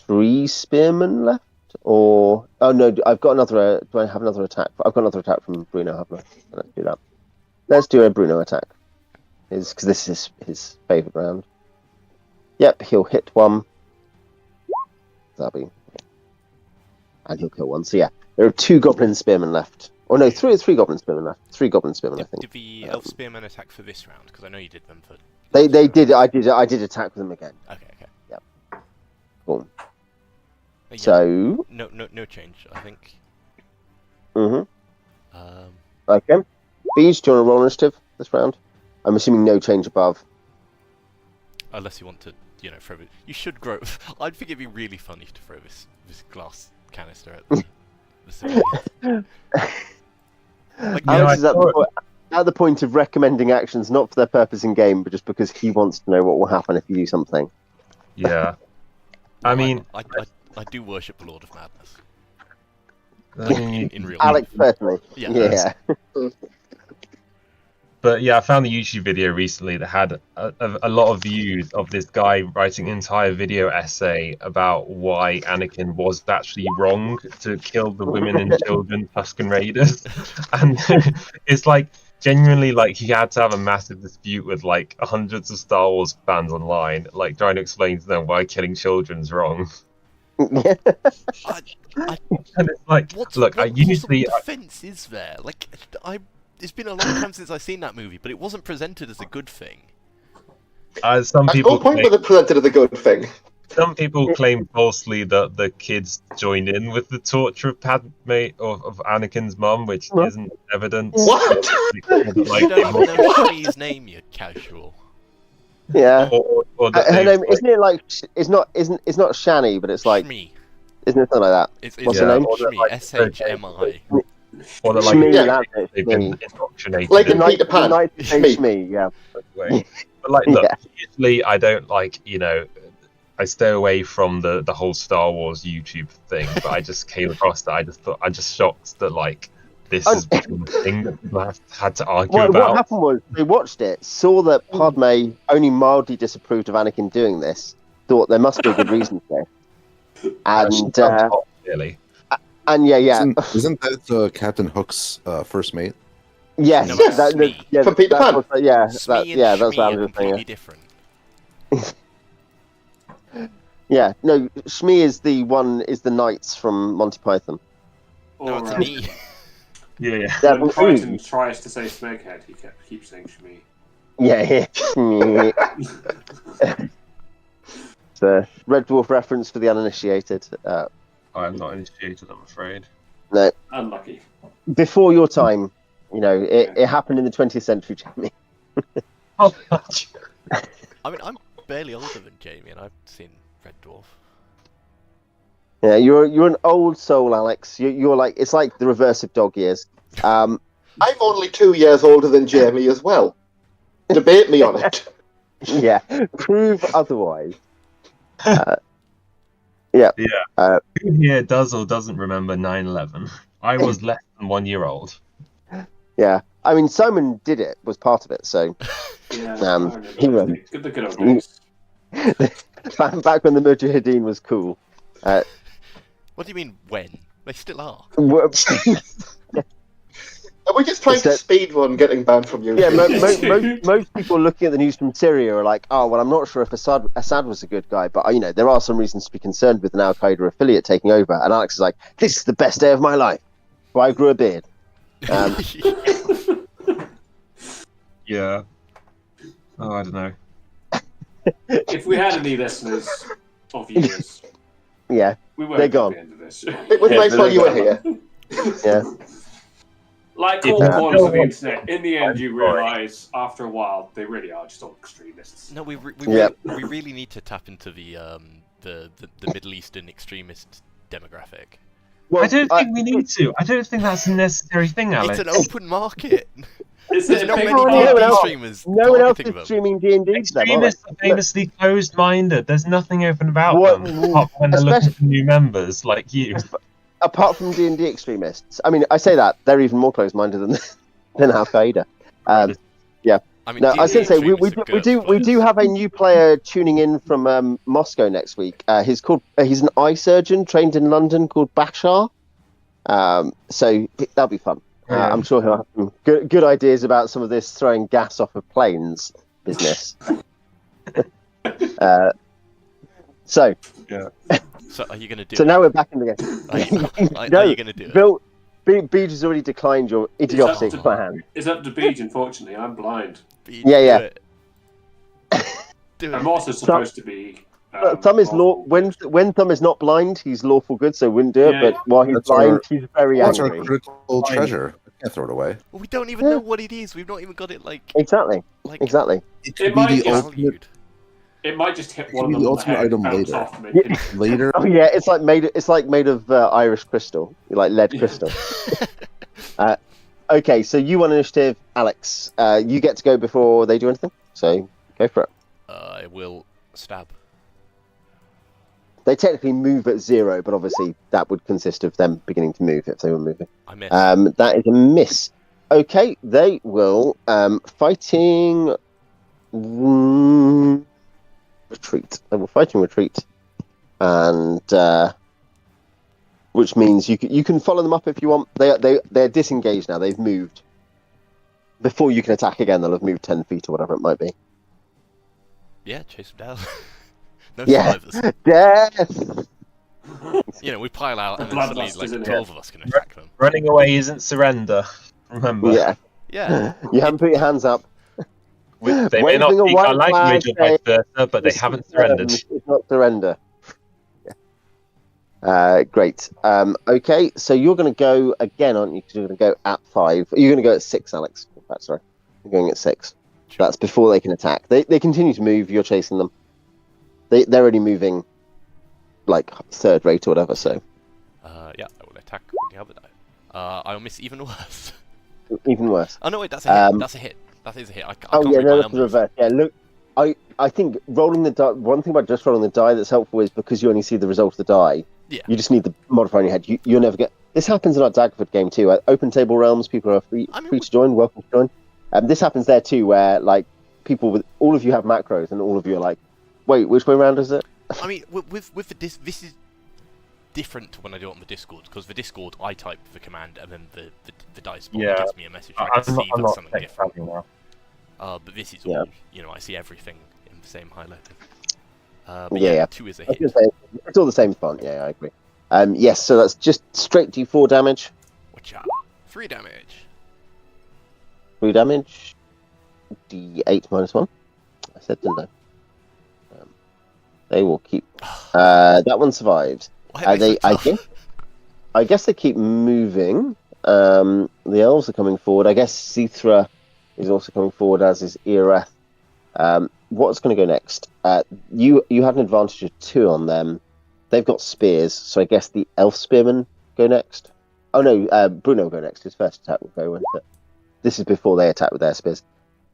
3 spearmen left. Or oh no, I've got another. Do I have another attack? I've got another attack from Bruno, haven't I? Let's do that. Let's do a Bruno attack. Because this is his favourite round. Yep, he'll hit 1. That'll be, and he'll kill 1. So yeah, there are 2 goblin spearmen left. Or no, 3 goblin spearmen left. 3 goblin spearmen, I think. Did the elf spearmen attack for this round? Because I know you did them for. They did. I did attack with them again. Okay. Yep. Cool. Yeah, So no change, I think. Okay. Beej, do you want to roll initiative this round? I'm assuming no change above. Unless you want to, throw it. You should grow. I think it'd be really funny to throw this glass canister at the civilians. Alex is at the point of recommending actions not for their purpose in game, but just because he wants to know what will happen if you do something. Yeah. I mean, I do worship the Lord of Madness. In real Alex, life. personally. Yeah. But yeah, I found the YouTube video recently that had a lot of views of this guy writing an entire video essay about why Anakin was actually wrong to kill the women and children Tusken Raiders. And it's like, genuinely, like, he had to have a massive dispute with like hundreds of Star Wars fans online, like trying to explain to them why killing children's wrong. I, And it's like, look, I usually defense is there. Like, it's been a long time since I've seen that movie, but it wasn't presented as a good thing. Some At people no point was it presented as a good thing. Some people claim falsely that the kids joined in with the torture of Padme of Anakin's mum, which isn't evidence. What? You don't even know Shmi's name, you casual. Yeah. Or that her they- name isn't it like it's not Shani, but it's like Shmi. isn't it something like that? It's What's her name? Shmi. SHMI. or that, like, Shmi, yeah, that's it, they've Shmi. been indoctrinated. Like in in Peter Pan. Night to say Shmi. Shmi, yeah. that way. But like, look, Yeah. usually I don't like, I stay away from the whole Star Wars YouTube thing, but I just came across that. I'm just shocked that like this is a thing that people have had to argue Well, about. what happened was they watched it, saw that Padme only mildly disapproved of Anakin doing this, thought there must be a good reason for it, and Really. and yeah, Isn't that Captain Hook's first mate? yes, No, it's Shmi. From Peter Pan. That's what Shmi I and was Shmi are thinking. completely different. Yeah, no, Shmi is the knights from Monty Python. No, Or, it's me. Yeah. Yeah, when Triton tries to say Smokehead, he keeps saying Shmi. yeah. It's a Red Dwarf reference for the uninitiated. I'm not initiated, I'm afraid. No, Unlucky. before your time, it happened in the 20th century, Jamie. Oh, I mean, I'm barely older than Jamie, and I've seen Red Dwarf. Yeah, you're an old soul, Alex. You're like, it's like the reverse of dog years. I'm only 2 years older than Jamie as well. Debate me on it. Yeah, prove otherwise. who here does or doesn't remember 9/11? I was less than 1 year old. Yeah, I mean, Simon did it, was part of it, so Yeah. he won. Good, the good old days. back when the Mujahideen was cool. What do you mean, when? They still are. Are we just trying to speedrun getting banned from YouTube? Yeah, most people looking at the news from Syria are like, oh, well, I'm not sure if Assad was a good guy, but, there are some reasons to be concerned with an Al-Qaeda affiliate taking over. And Alex is like, this is the best day of my life. So I grew a beard. Yeah. Oh, I don't know. If we had any listeners or viewers, yeah, we won't they're at gone. the end of this. It was nice while you were here. Yeah. Like all forms of the internet, in the end you realise after a while they really are just all extremists. No, we really need to tap into the Middle Eastern extremist demographic. Well, I don't think we need to. I don't think that's a necessary thing, Alex. It's an open market. There's not many D&D streamers. No one else is streaming D&D. Extremists are famously closed-minded. There's nothing open about them, apart from when they're looking for new members like you. Apart from D&D extremists. I mean, I say that, they're even more closed-minded than Al-Qaeda. Yeah. I mean, no, I was going to say, we do have a new player tuning in from Moscow next week. He's an eye surgeon trained in London called Bashar. So that'll be fun. I'm sure he'll have some good ideas about some of this throwing gas off of planes business. So are you going to do So it? now we're back in the game. Are you going to do it? Bill, Beej has already declined your idiotic plan. It's up to Beej, unfortunately. I'm blind. Beej, Yeah. Do it. Do it. I'm also supposed to be... Thumb is when Thumb is not blind, he's lawful good, so wouldn't do it. Yeah. But while he's blind, he's very That's angry. our critical treasure. I can't throw it away. Well, we don't even know what it is. We've not even got it Exactly. It could It might be the just- ultimate, It might just hit It one could of be them the on the ultimate head, item bounce later. off, and then later. Oh yeah, it's made of Irish crystal, like lead crystal. Okay, so you want initiative, Alex. You get to go before they do anything. So go for it. I will stab. They technically move at 0, but obviously that would consist of them beginning to move if they were moving. I missed. That is a miss. Okay, they will fighting retreat. They will fighting retreat, and which means you can follow them up if you want. They're disengaged now. They've moved. Before you can attack again, they'll have moved 10 feet or whatever it might be. Yeah, chase them down. No Yeah. survivors. Death. We pile out and then Bloodlust, suddenly isn't it? 12 of us can attack them. Running away isn't surrender. Remember. Yeah. Yeah. You haven't put your hands up. They may not Waving a speak white our language or flag, vice versa, but they haven't surrendered. It's not surrender. Great. Okay, so you're going to go again, aren't you? 'Cause you're going to go at 5. You're going to go at 6, Alex. That's right. You're going at 6. Sure. That's before they can attack. They continue to move. You're chasing them. They're already moving, like 3rd rate or whatever. So Yeah, I will attack the other die. I'll miss even worse. even worse. Oh no, wait, that's a hit. That's a hit. That is a hit. I can't Oh yeah, read no, my that's the numbers. reverse. Yeah, look, I think rolling the die. One thing about just rolling the die that's helpful is because you only see the result of the die. Yeah. You just need the modifier in your head. You'll never get. This happens in our Daggerford game too. Open Table Realms, people are free to join. Welcome to join. This happens there too, where like people with all of you have macros, and all of you are like, wait, which way around is it? I mean, with the this is different to when I do it on the Discord, because the Discord I type the command and then the dice bot gives me a message. I can see I'm there's not something different. now. But this is all, I see everything in the same highlighter. But Yeah. 2 is a I was hit. gonna say, it's all the same font. Yeah, I agree. Yes, so that's just straight D4 damage. Watch out. 3 damage. 3 damage. D8 -1. I said, didn't I? They will keep. That one survives. Why are they so tough? I guess they keep moving. The elves are coming forward. I guess Xeethra is also coming forward, as is Ereth. What's going to go next? You have an advantage of 2 on them. They've got spears, so I guess the elf spearmen go next. Oh no, Bruno will go next. His first attack will go, won't it? This is before they attack with their spears.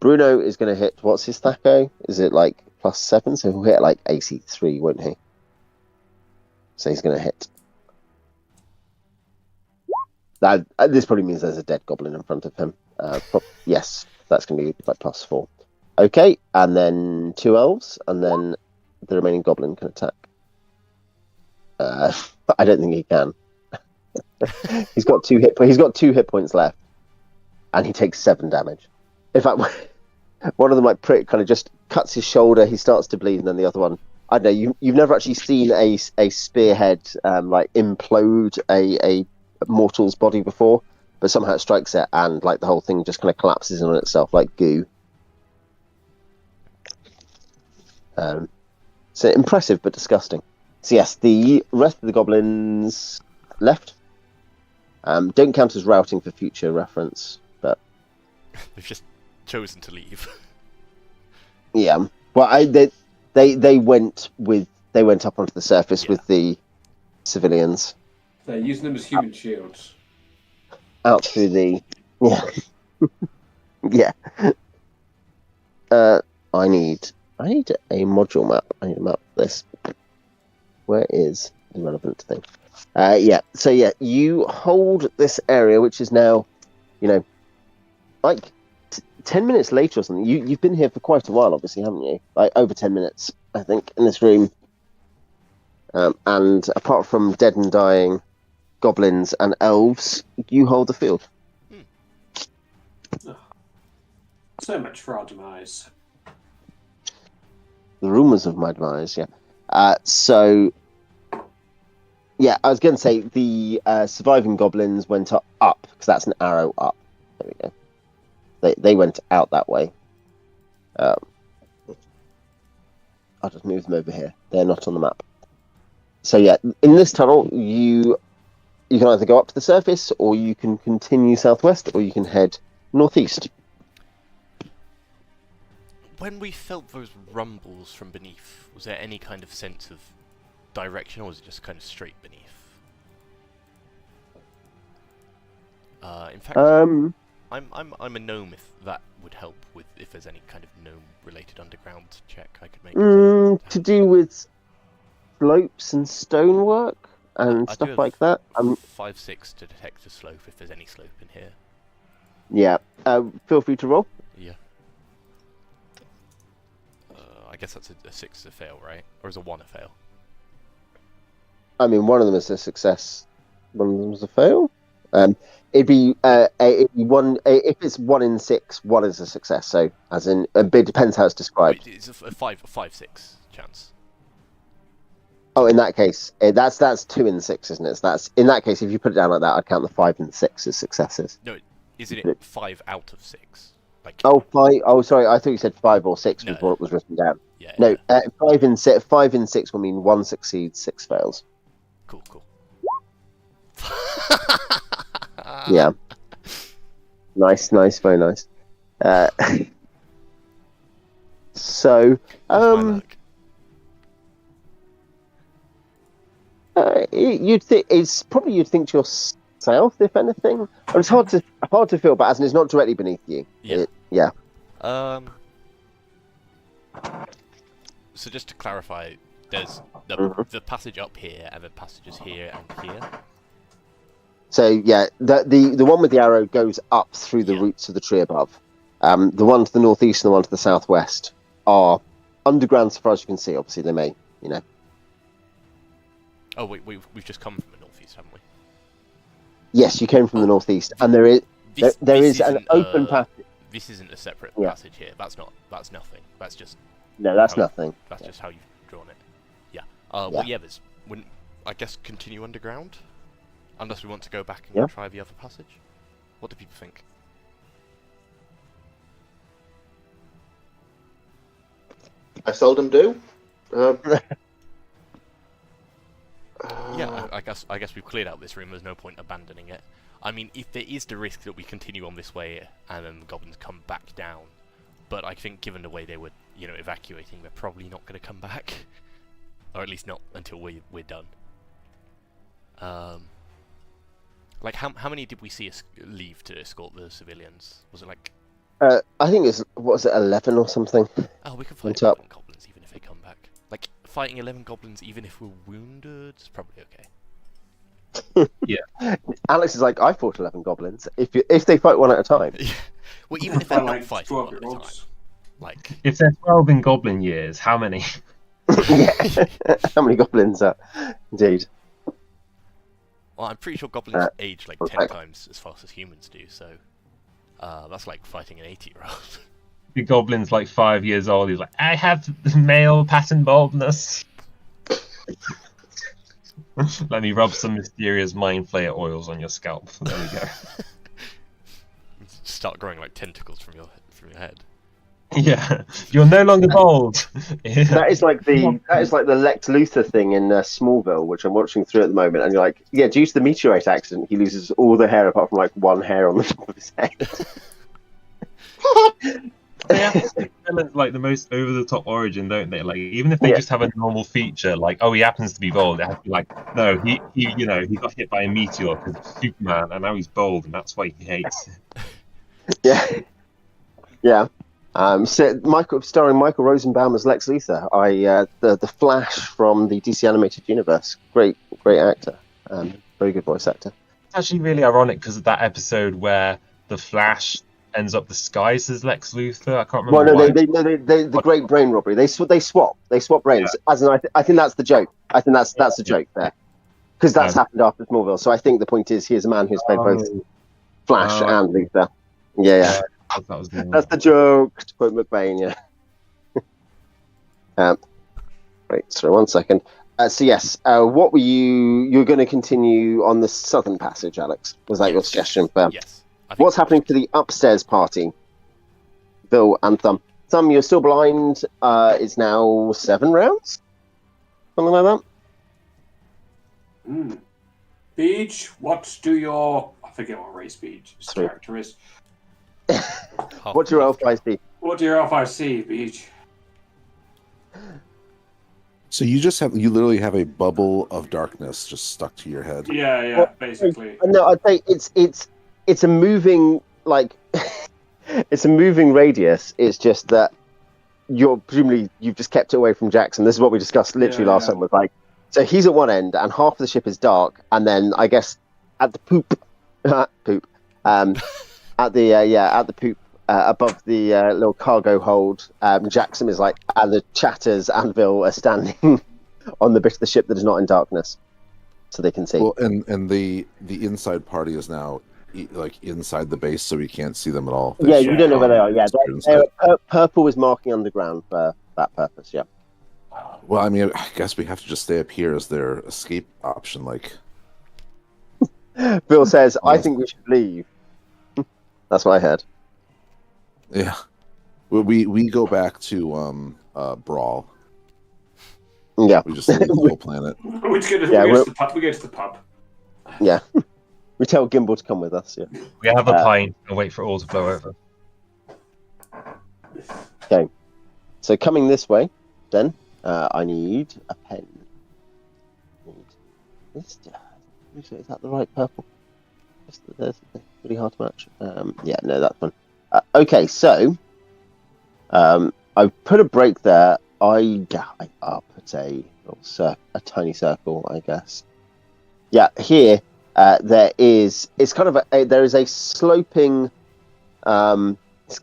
Bruno is going to hit. What's his THAC0? Is it like +7? So he'll hit like AC 3, won't he? So he's going to hit. This probably means there's a dead goblin in front of him. Yes, that's going to be like +4. Okay, and then 2 elves, and then the remaining goblin can attack. I don't think he can. He's got 2 hit points left. and he takes 7 damage. In fact, one of them kind of just cuts his shoulder. He starts to bleed, and then the other one. I don't know. You've never actually seen a spearhead like implode a mortal's body before, but somehow it strikes it, and like the whole thing just kind of collapses in on itself like goo. So impressive but disgusting. So yes, the rest of the goblins left. Don't count as routing for future reference, but they've just chosen to leave. Yeah. Well, they went up onto the surface with the civilians. They're using them as human shields. Out through the yeah. I need a module map. I need a map for this. Where is the relevant thing? Yeah. So yeah, you hold this area, which is now, like 10 minutes later or something. You've been here for quite a while, obviously, haven't you? Like over 10 minutes, I think, in this room. And apart from dead and dying goblins and elves, you hold the field. So much for our demise. The rumours of my demise, yeah. So, yeah, I was going to say the surviving goblins went up, because that's an arrow up. There we go. They went out that way. I'll just move them over here. They're not on the map. So yeah, in this tunnel, you can either go up to the surface, or you can continue southwest, or you can head northeast. When we felt those rumbles from beneath, was there any kind of sense of direction, or was it just kind of straight beneath? In fact, I'm a gnome. If that would help with if there's any kind of gnome-related underground check I could make. To do with slopes and stonework and stuff like that. 5/6 to detect a slope if there's any slope in here. Yeah. Feel free to roll. Yeah. I guess that's a 6 to fail, right? Or is a 1 a fail? I mean, one of them is a success. One of them is a fail. It'd be one. If it's 1 in 6, 1 is a success. So, as in, it depends how it's described. Wait, it's a 5/6 chance. Oh, in that case, that's 2 in 6, isn't it? So that's in that case. If you put it down like that, I'd count the 5 and 6 as successes. No, isn't it 5 out of 6? Like 5. Oh, sorry. I thought you said 5 or 6 was what was written down. Yeah. No, 5 in 6 will mean 1 succeeds, 6 fails. Cool. Yeah. Nice, very nice. So, you'd think to your south, if anything. It's hard to feel, but as in it's not directly beneath you. Yeah. So just to clarify, there's the passage up here, and the passages here and here. So yeah, the one with the arrow goes up through the roots of the tree above. The one to the northeast and the one to the southwest are underground, so far as you can see. Obviously, they may, Oh wait, we've just come from the northeast, haven't we? Yes, you came from the northeast, and there is an open passage. This isn't a separate passage here. That's nothing. That's just nothing. That's just how you've drawn it. Yeah. Well, yeah. I guess continue underground, unless we want to go back and try the other passage. What do people think? I seldom do. Yeah, I guess we've cleared out this room. There's no point abandoning it. I mean, if there is the risk that we continue on this way and then the goblins come back down, but I think given the way they were, evacuating, they're probably not going to come back, or at least not until we're done. Like how many did we see leave to escort the civilians? Was it like? I think it's 11 or something. Oh, we can fight 11 goblins even if they come back. Like fighting 11 goblins even if we're wounded is probably okay. Yeah. Alex is like, I fought 11 goblins. If they fight one at a time. Well, even if they're not fighting one at a time. Like if they're 12 in goblin years, how many? How many goblins are? Indeed. Well, I'm pretty sure goblins age like 10 times as fast as humans do, so... That's like fighting an 80-year-old. The goblin's like 5 years old. He's like, I have male pattern baldness. Let me rub some mysterious mind flayer oils on your scalp. There we go. Start growing like tentacles from your head. Yeah, you're no longer bald. That is like the Lex Luthor thing in Smallville, which I'm watching through at the moment. And you're like, yeah, due to the meteorite accident, he loses all the hair apart from like one hair on the top of his head. They have to make villains like the most over-the-top origin, don't they? Like, even if they just have a normal feature, like, oh, he happens to be bald, it has to be like, no, he he got hit by a meteor because it's Superman, and now he's bald, and that's why he hates it. Yeah. So starring Michael Rosenbaum as Lex Luthor. The Flash from the DC animated universe. Great actor. Very good voice actor. It's actually really ironic because of that episode where the Flash ends up disguised as Lex Luthor. I can't remember. Well, no, the great brain robbery. They swap brains. Yeah. As in, I think that's the joke. I think that's the joke there, because that's happened after Smallville. So I think the point is, here's a man who's played both Flash and Luthor. Yeah. That's the joke. To quote McBain. Yeah. Right. So 1 second. So yes, what were you're going to continue on the southern passage, Alex? Was that your suggestion? Yes. What's happening to the upstairs party? Bill and Thumb. Thumb, you're still blind. It's now 7 rounds? Something like that? Beach, what do your... I forget what race Beach's character is. What's your L5 see? What do your L5 see, Beach? So you literally have a bubble of darkness just stuck to your head. Yeah, basically. No, I'd say it's a moving, like, it's a moving radius. It's just that you've just kept it away from Jackson. This is what we discussed literally last time. Was like, so he's at one end and half of the ship is dark, and then I guess at the poop, at the poop above the little cargo hold, Jackson is like, and the Chatters and Vil are standing on the bit of the ship that is not in darkness, so they can see. Well, and the inside party is now like inside the base, so we can't see them at all. You don't know where they are. Yeah, purple is marking underground for that purpose. Yeah. Well, I mean, I guess we have to just stay up here as their escape option. Like, Bill says, I think we should leave. That's what I heard. Yeah, we go back to Brawl. Yeah, we just leave the whole planet. We go to the pub. Yeah. We tell Gimbal to come with us, yeah. We have a pint and wait for it all to blow over. Okay. So coming this way, then, I need a pen. Is that the right purple? There's really hard to match. Yeah, no, that one. Okay, so I put a break there. I put a tiny circle, I guess. Yeah, here. There is a sloping, it's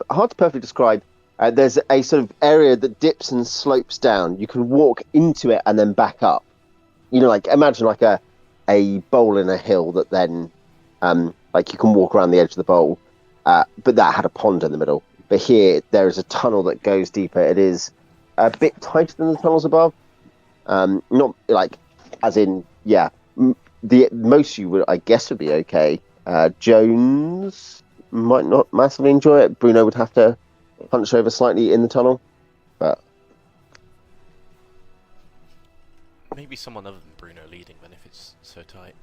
hard to perfectly describe. There's a sort of area that dips and slopes down. You can walk into it and then back up. You know, like imagine like a bowl in a hill that then, like you can walk around the edge of the bowl, but that had a pond in the middle. But here there is a tunnel that goes deeper. It is a bit tighter than the tunnels above. Not like, as in, yeah. The most you would, I guess, would be okay. Jones might not massively enjoy it. Bruno would have to punch over slightly in the tunnel, but maybe someone other than Bruno leading then if it's so tight.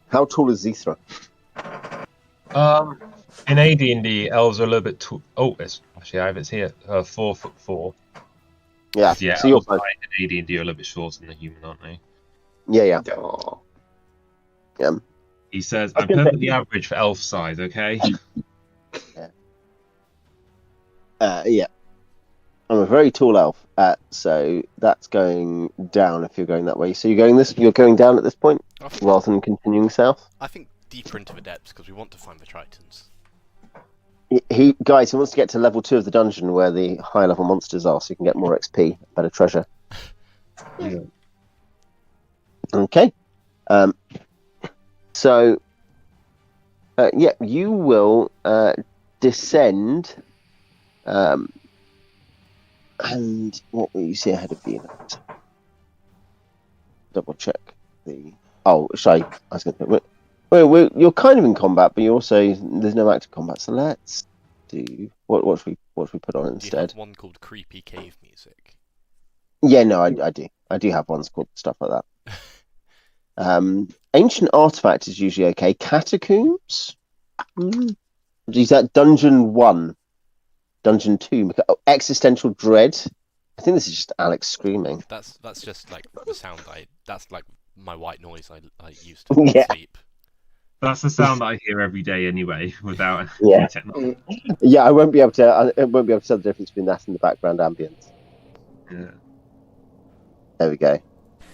How tall is Xeethra? In AD&D, elves are a little bit tall. Oh, I have it here. 4'4". Yeah. So you're fine. AD&D are a little bit shorter than the human, aren't they? Yeah. Yeah. He says, I'm perfectly average for elf size, okay? Yeah. I'm a very tall elf, so that's going down if you're going that way. So you're going down at this point, rather than continuing south? I think deeper into the depths, because we want to find the Tritons. He wants to get to level 2 of the dungeon where the high level monsters are, so you can get more XP, better treasure. Yeah. Okay. So Yeah, you will descend. And what will you see ahead of you? Double check the. Oh, sorry. I was going to. Well, you're kind of in combat, but you also there's no active combat. So let's do what should we put on instead? Do you have one called Creepy Cave Music? Yeah, no, I do. I do have ones called stuff like that. Ancient Artifact is usually okay. Catacombs. Is that Dungeon 1? Dungeon 2? Existential Dread. I think this is just Alex screaming. That's just like the sound that's like my white noise I used to sleep. That's the sound that I hear every day anyway, without technology. Yeah, I won't be able to tell the difference between that and the background ambience. Yeah. There we go.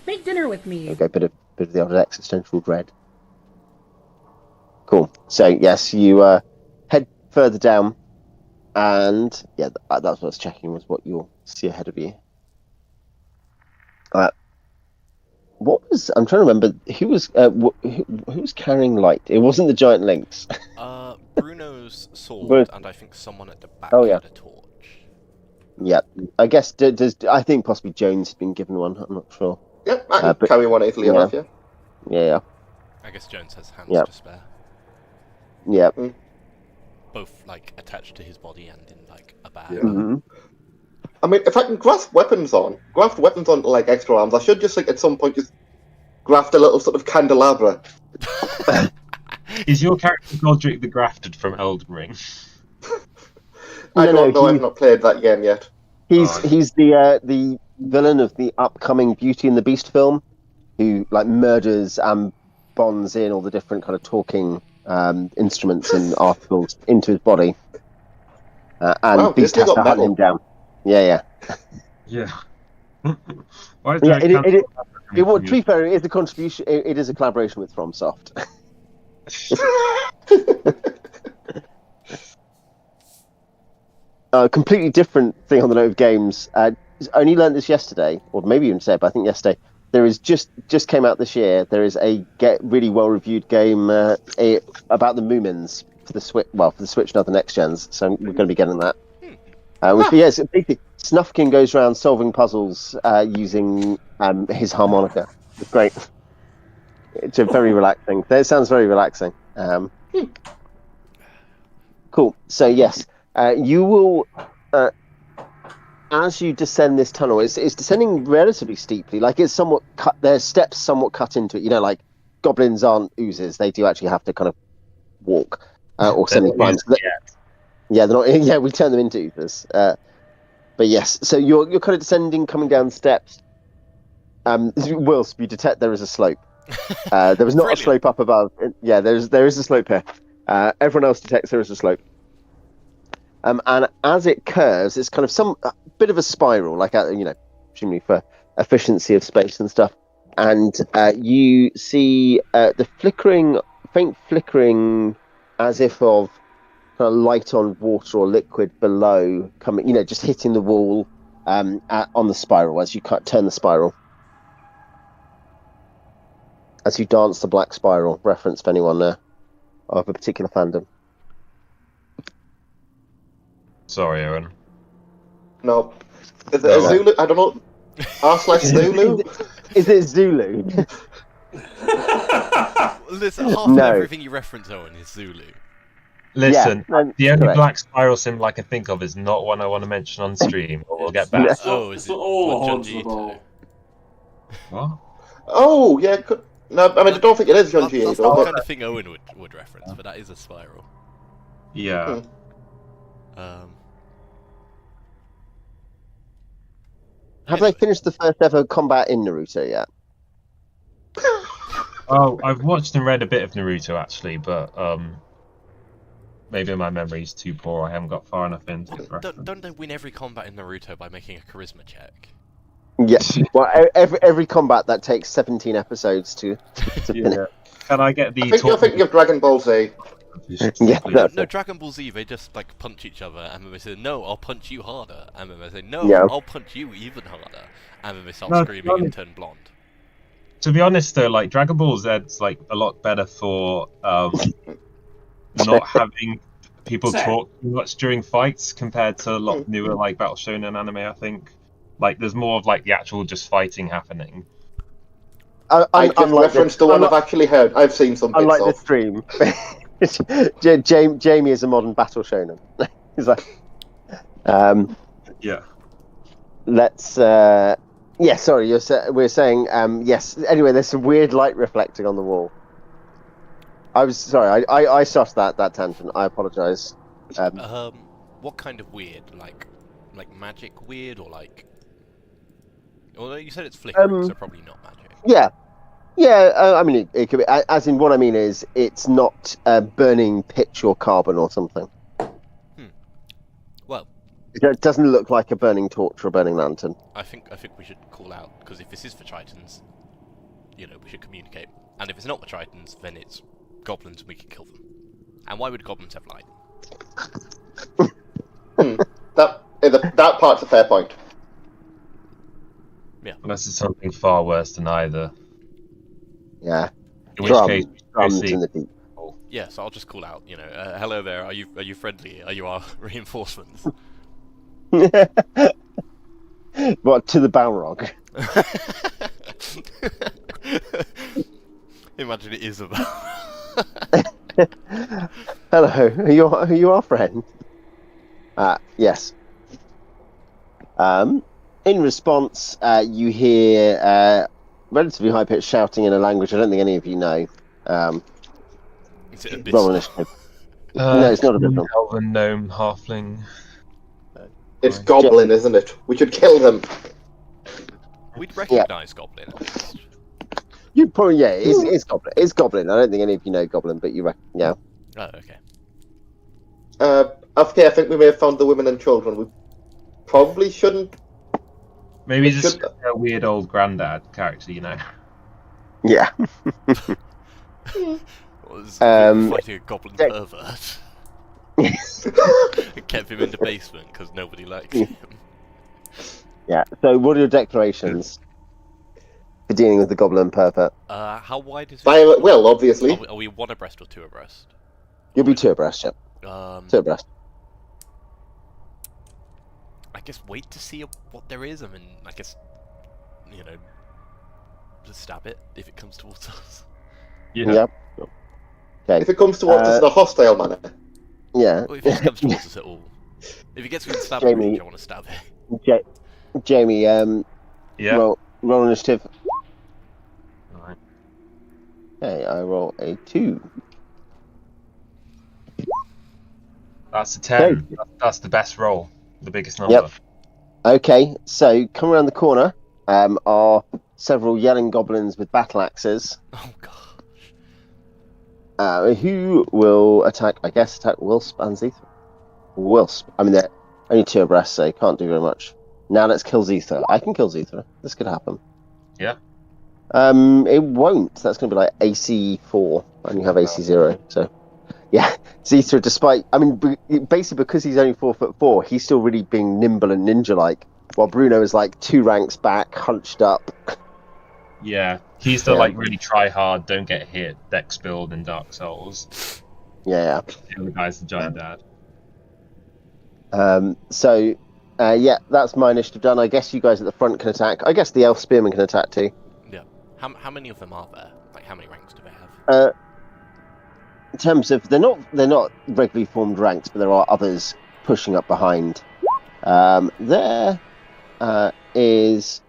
Make dinner with me. Okay, bit of the old existential dread. Cool. So yes, you head further down, and yeah, that's what I was checking was what you'll see ahead of you. I'm trying to remember who was carrying light. It wasn't the giant lynx. Bruno's sword, and I think someone at the back had a torch. Yeah, I guess I think possibly Jones had been given one. I'm not sure. Yep, I can carry one easily enough. Yeah. Yeah. I guess Jones has hands to spare. Yeah. Both like attached to his body and in like a bag. Yeah. Mm-hmm. I mean, if I can graft weapons on like extra arms, I should just like at some point just graft a little sort of candelabra. Is your character Godric the Grafted from Elden Ring? I don't know. I've not played that game yet. He's the villain of the upcoming Beauty and the Beast film, who like murders and bonds in all the different kind of talking instruments and articles into his body, and Beast has to hunt him down. Yeah. Why is to be fair, it is a contribution. It is a collaboration with FromSoft. Completely different thing on the note of games. I only learned this yesterday, or maybe even today, but I think yesterday. There is just came out this year. There is a really well reviewed game about the Moomins for the Switch. Well, for the Switch and other next gens. So we're going to be getting that. Basically, Snufkin goes around solving puzzles using his harmonica. It's great. It's very relaxing. It sounds very relaxing. Cool. So yes, you will. As you descend this tunnel, it's descending relatively steeply. Like it's somewhat cut. There's steps somewhat cut into it. You know, like goblins aren't oozes; they do actually have to kind of walk or semi-climb. Yeah, they're not. Yeah, we turn them into oozes. But yes, so you're kind of descending, coming down steps. Wilsp, you detect there is a slope. There is not a slope up above. Yeah, there is a slope here. Everyone else detects there is a slope. And as it curves, it's kind of a bit of a spiral, like presumably for efficiency of space and stuff. And you see the faint flickering, as if of kind of light on water or liquid below, coming, just hitting the wall on the spiral as you turn the spiral. As you dance the black spiral, reference for anyone of a particular fandom. Sorry, Owen. No. Is it a Zulu? I don't know. R/Zulu? Is it Zulu? Listen, half of everything you reference, Owen, is Zulu. Listen, the only black spiral symbol I can think of is not one I want to mention on stream, or we'll get back. Is it Junji? What? Oh, yeah. No, I mean, I don't think it is Junji. That's not the kind of thing Owen would reference, but that is a spiral. Yeah. Have they finished the first ever combat in Naruto yet? Oh, I've watched and read a bit of Naruto actually, but maybe my memory's too poor. I haven't got far enough into it. Don't they win every combat in Naruto by making a charisma check? Yes. Well, every combat that takes 17 episodes to finish. Can I get the? I think of Dragon Ball Z. Yeah, no, Dragon Ball Z, they just like punch each other, and then they say, "No, I'll punch you harder," and then they say, "No, I'll punch you even harder," and then they start screaming and turn blonde. To be honest, though, like Dragon Ball Z's like a lot better for not having people Same. talk too much during fights compared to a lot newer like Battle Shonen anime. I think like there's more of like the actual just fighting happening. I just referenced the one I've actually heard. I've seen some bits unlike the of. stream. Jamie is a modern Battle Shonen. He's like, Yeah. let's. Yeah, sorry. We're saying yes. Anyway, there's some weird light reflecting on the wall. I was sorry. I started that tangent. I apologise. What kind of weird? Like magic weird, or like? Although you said it's flickering, so probably not magic. Yeah. I mean, it could be. As in, what I mean is, it's not burning pitch or carbon or something. Well, it doesn't look like a burning torch or a burning lantern. I think we should call out, because if this is for Tritons, we should communicate. And if it's not for Tritons, then it's goblins and we can kill them. And why would goblins have light? That part's a fair point. Yeah. Unless it's something far worse than either. Yeah. In which case, drums in the deep. Yeah, so I'll just call out. Hello there. Are you friendly? Are you our reinforcements? What, to the Balrog? Imagine it is a Hello, are you our friend? Yes. In response, you hear relatively high-pitched shouting in a language I don't think any of you know. Is it Roll initiative. No, it's not a bit. Elven, gnome, halfling. It's goblin, isn't it? We should kill them. We'd recognise goblin. You probably it's goblin. It's goblin. I don't think any of you know goblin, but you reckon, yeah. Oh, okay. I think we may have found the women and children. We probably shouldn't. Maybe just a weird old granddad character, Yeah. Fighting a goblin pervert. Kept him in the basement because nobody likes him. Yeah. So, what are your declarations for dealing with the goblin pervert? How wide is it? Violet will, obviously. Are we one abreast or two abreast? You'll be two abreast, yep. Two abreast. I guess wait to see what there is. I mean, I guess, just stab it if it comes towards us. Yeah. Okay. If it comes towards us in a hostile manner. Yeah. Well, if it comes towards us at all. If it gets within stab range, I want to stab it. Jamie, Yeah. roll initiative. Alright. Okay, I roll a 2. That's a 10. That's the best roll. The biggest number. Yep. Okay, so come around the corner are several yelling goblins with battle axes. Oh gosh. Who will attack Wilsp and Xeethra. Wilsp. I mean, they're only two abreast, so they can't do very much. Now let's kill Xeethra. I can kill Xeethra. This could happen. Yeah. It won't. That's going to be like AC 4, and you have AC 0. So, yeah, Xeethra. Despite, basically because he's only 4'4", he's still really being nimble and ninja-like, while Bruno is like 2 ranks back, hunched up. Yeah, he's the really try hard, don't get hit, Dex build in Dark Souls. Yeah. The other guy's the giant dad. That's my initiative done. I guess you guys at the front can attack. I guess the elf spearman can attack too. Yeah. How many of them are there? Like, how many ranks do they have? In terms of they're not regularly formed ranks, but there are others pushing up behind. There is.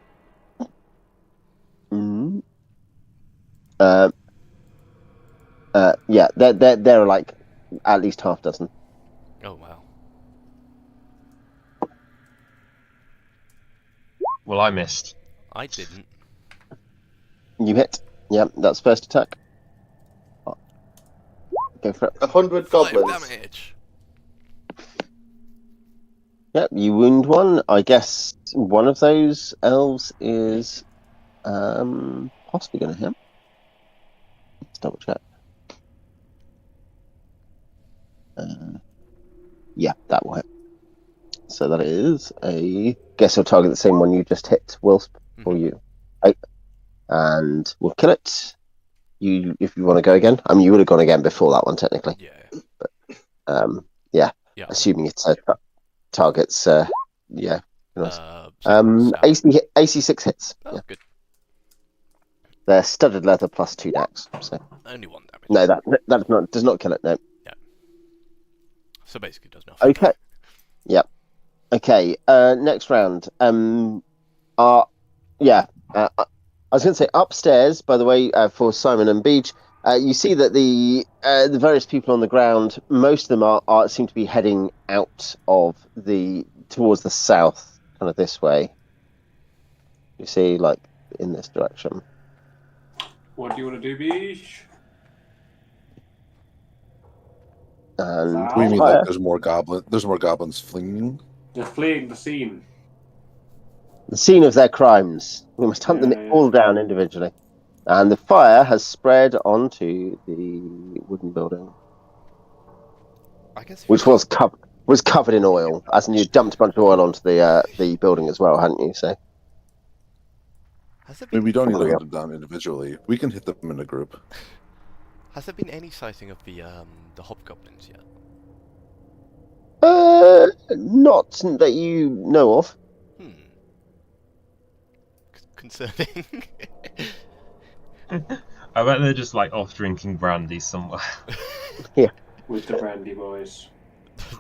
There are like at least half dozen. Oh wow. Well, I missed. I didn't. You hit. Yeah, that's first attack. Go for it. 100 goblins. Damage. Yep, you wound one. I guess one of those elves is possibly going to hit. Let's double check. Yeah, that will hit. So that is a... Guess you'll target the same one you just hit, Wilsp, or you. Right. And we'll kill it. If you want to go again. I mean, you would have gone again before that one, technically. Yeah. Yeah, Yeah. assuming it's targets. Yeah. So AC 6 hits. oh, Yeah. good. They're studded leather plus 2 dex. So Only 1 damage. no, that does not kill it. No. So basically, does nothing. Okay. Yep. Okay. Next round. I was going to say upstairs. By the way, for Simon and Beach, you see that the various people on the ground, most of them seem to be heading out of towards the south, kind of this way. You see, like in this direction. What do you want to do, Beach? And Wow. We mean like there's more goblins fleeing. They're fleeing the scene. the scene of their crimes. We must hunt them all down individually. And the fire has spread onto the wooden building, I guess which was covered in oil. As in, you dumped a bunch of oil onto the building as well, hadn't you? So has there I mean, been we don't need to hunt them down individually. We can hit them in a group. has there been any sighting of the hobgoblins yet? Not that you know of. Concerning. I bet they're just like off drinking brandy somewhere. With the brandy boys.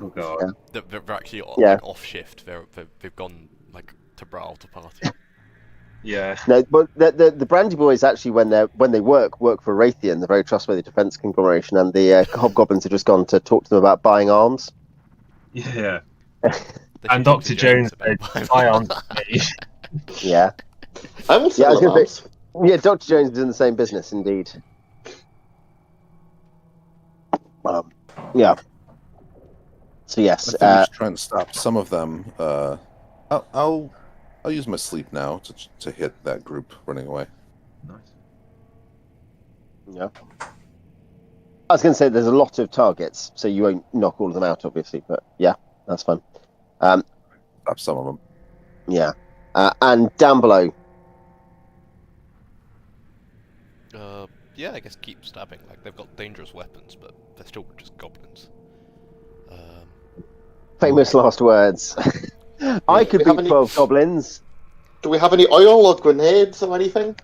Oh god. Yeah. They're actually like off shift. They've gone like to brawl to party. Yeah. No, but the Brandy Boys actually, when they work for Raytheon, the very trustworthy defense conglomeration, and the hobgoblins have just gone to talk to them about buying arms. Yeah. They And should Dr. Jones about said, "Buy arms." Yeah. I will sell them arms. Yeah, Dr. Jones is in the same business, indeed. Yeah. So yes, I think we should try and stop some of them. I'll use my sleep now to hit that group running away. Nice. yeah. I was going to say there's a lot of targets, so you won't knock all of them out, obviously. But yeah, that's fine. Stop some of them. Yeah, and down below. Yeah, I guess keep stabbing. Like they've got dangerous weapons, but they're still just goblins. Famous last words. I could beat 12 goblins. Do we have any oil or grenades or anything?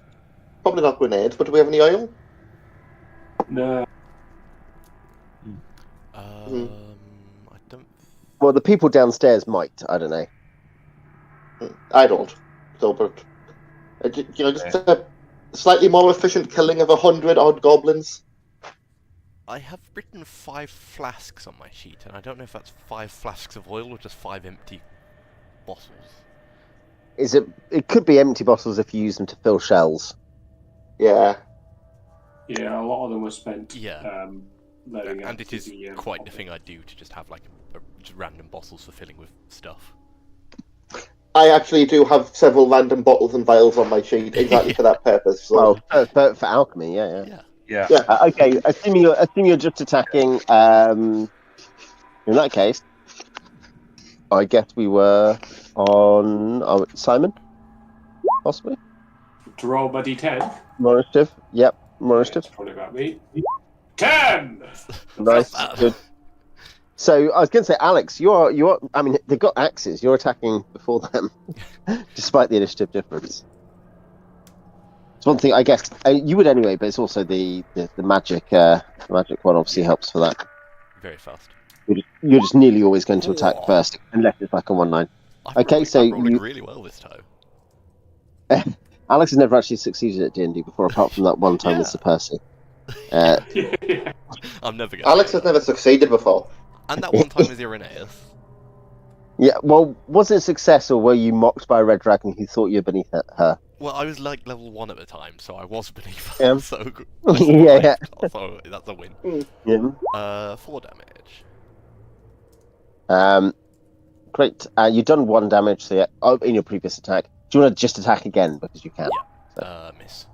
Probably not grenades, but do we have any oil? No. I don't. Well, the people downstairs might. I don't know. I don't. So, but just a slightly more efficient killing of 100-odd goblins. I have written 5 flasks on my sheet, and I don't know if that's 5 flasks of oil or just 5 empty bottles. It could be empty bottles if you use them to fill shells. Yeah. Yeah, a lot of them were spent. Yeah. Loading And up it to is the, quite the thing I do to just have like just random bottles for filling with stuff. I actually do have several random bottles and vials on my sheet exactly for that purpose. So. Well, for alchemy, yeah. Okay, assuming you're just attacking. In that case, I guess we were on Simon, possibly. To roll my d10. More initiative. Yep, more initiative. It's probably about me. 10. Nice, good. So I was going to say, Alex, you're. I mean, they've got axes. You're attacking before them, despite the initiative difference. It's one thing, I guess. You would anyway, but it's also the magic. The magic one obviously helps for that. Very fast. You're just nearly always going to attack first, unless it's like a 1-9. Okay, so I'm rolling really well this time. Alex has never actually succeeded at D&D before, apart from that one time with Sir Percy. I'm never going. Alex has never succeeded before. And that one time with Irenaeus. Yeah, well, was it a success, or were you mocked by a red dragon who thought you were beneath her? Well, I was like level 1 at the time, so I was beneath her. Yeah. So Yeah. So that's a win. Yeah. 4 damage. Great. You've done 1 damage so in your previous attack. Do you want to just attack again because you can? Yeah. Miss.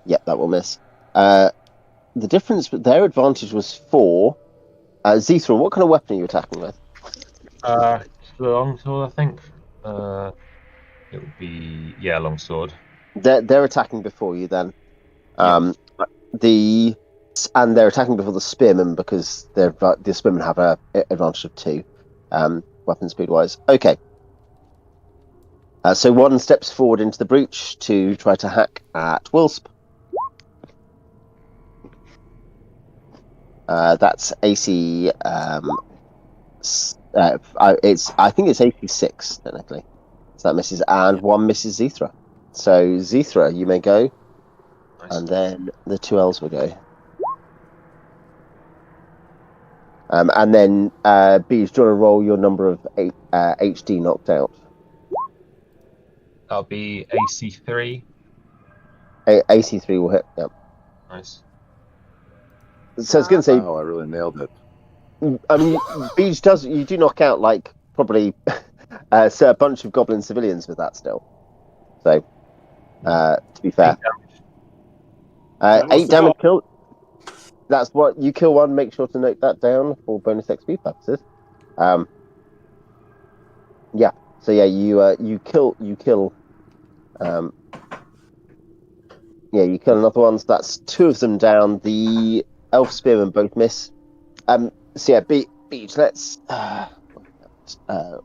Yep, that will miss. The difference, their advantage was 4. Xeethra, what kind of weapon are you attacking with? Longsword, I think. It would be longsword. They're attacking before you then. The And they're attacking before the spearmen because the spearmen have a advantage of 2, weapon speed wise. Okay. So one steps forward into the breach to try to hack at Wilsp. That's AC. I think it's 86 technically. So that misses, and one misses Xeethra. So Xeethra, you may go, Nice. and then the 2 elves will go. And then Bees, do you want to roll your number of HD knocked out? That'll be AC3. AC3 will hit. Yeah. Nice. So I was going to say, Oh, I really nailed it. I mean, Beach does. You do knock out like probably a bunch of goblin civilians with that still. So, to be fair, 8 damage kill. That's what you kill one. Make sure to note that down for bonus XP purposes. Yeah. So yeah, you kill. You kill another one. So that's 2 of them down. The elf spearmen both miss. So yeah, Beach. Let's.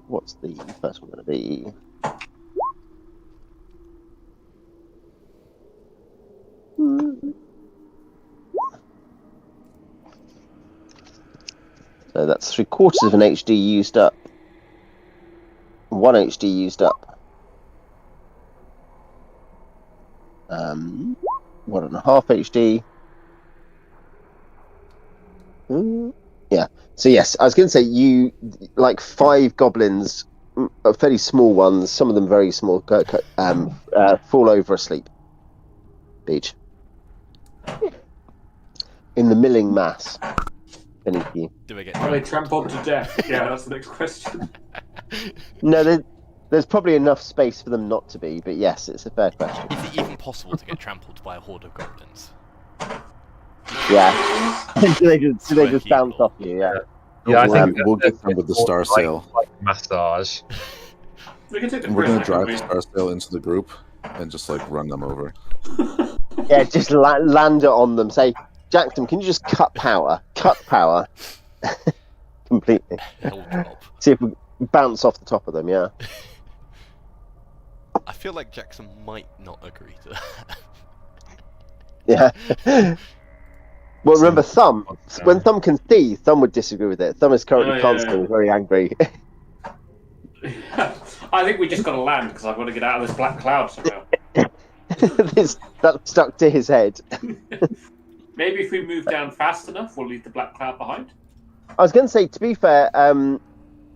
What's the first one going to be? So that's 3/4 of an HD used up. 1 HD used up. 1.5 HD. Yeah. So yes, I was going to say you like 5 goblins, fairly small ones. Some of them very small. Fall over asleep. Beach. In the milling mass beneath you. Do I get Are they trampled to death? Yeah, that's the next question. No, there's probably enough space for them not to be, but yes, it's a fair question. Is it even possible to get trampled by a horde of goblins? Yeah. do they just bounce off you? Yeah. Yeah, I think we'll get them with the star sail. Like massage. We can take the We're gonna prisoner, drive can the star sail into the group and just like run them over. Yeah, just land it on them. Say, Jackson, can you just cut power? Cut power. Completely. Hell drop. See if we bounce off the top of them, yeah. I feel like Jackson might not agree to that. Yeah. Well, remember, when Thumb can see, Thumb would disagree with it. Thumb is currently constantly very angry. I think we just got to land because I've got to get out of this black cloud somehow. That's stuck to his head. Maybe if we move down fast enough, we'll leave the black cloud behind. I was going to say, to be fair,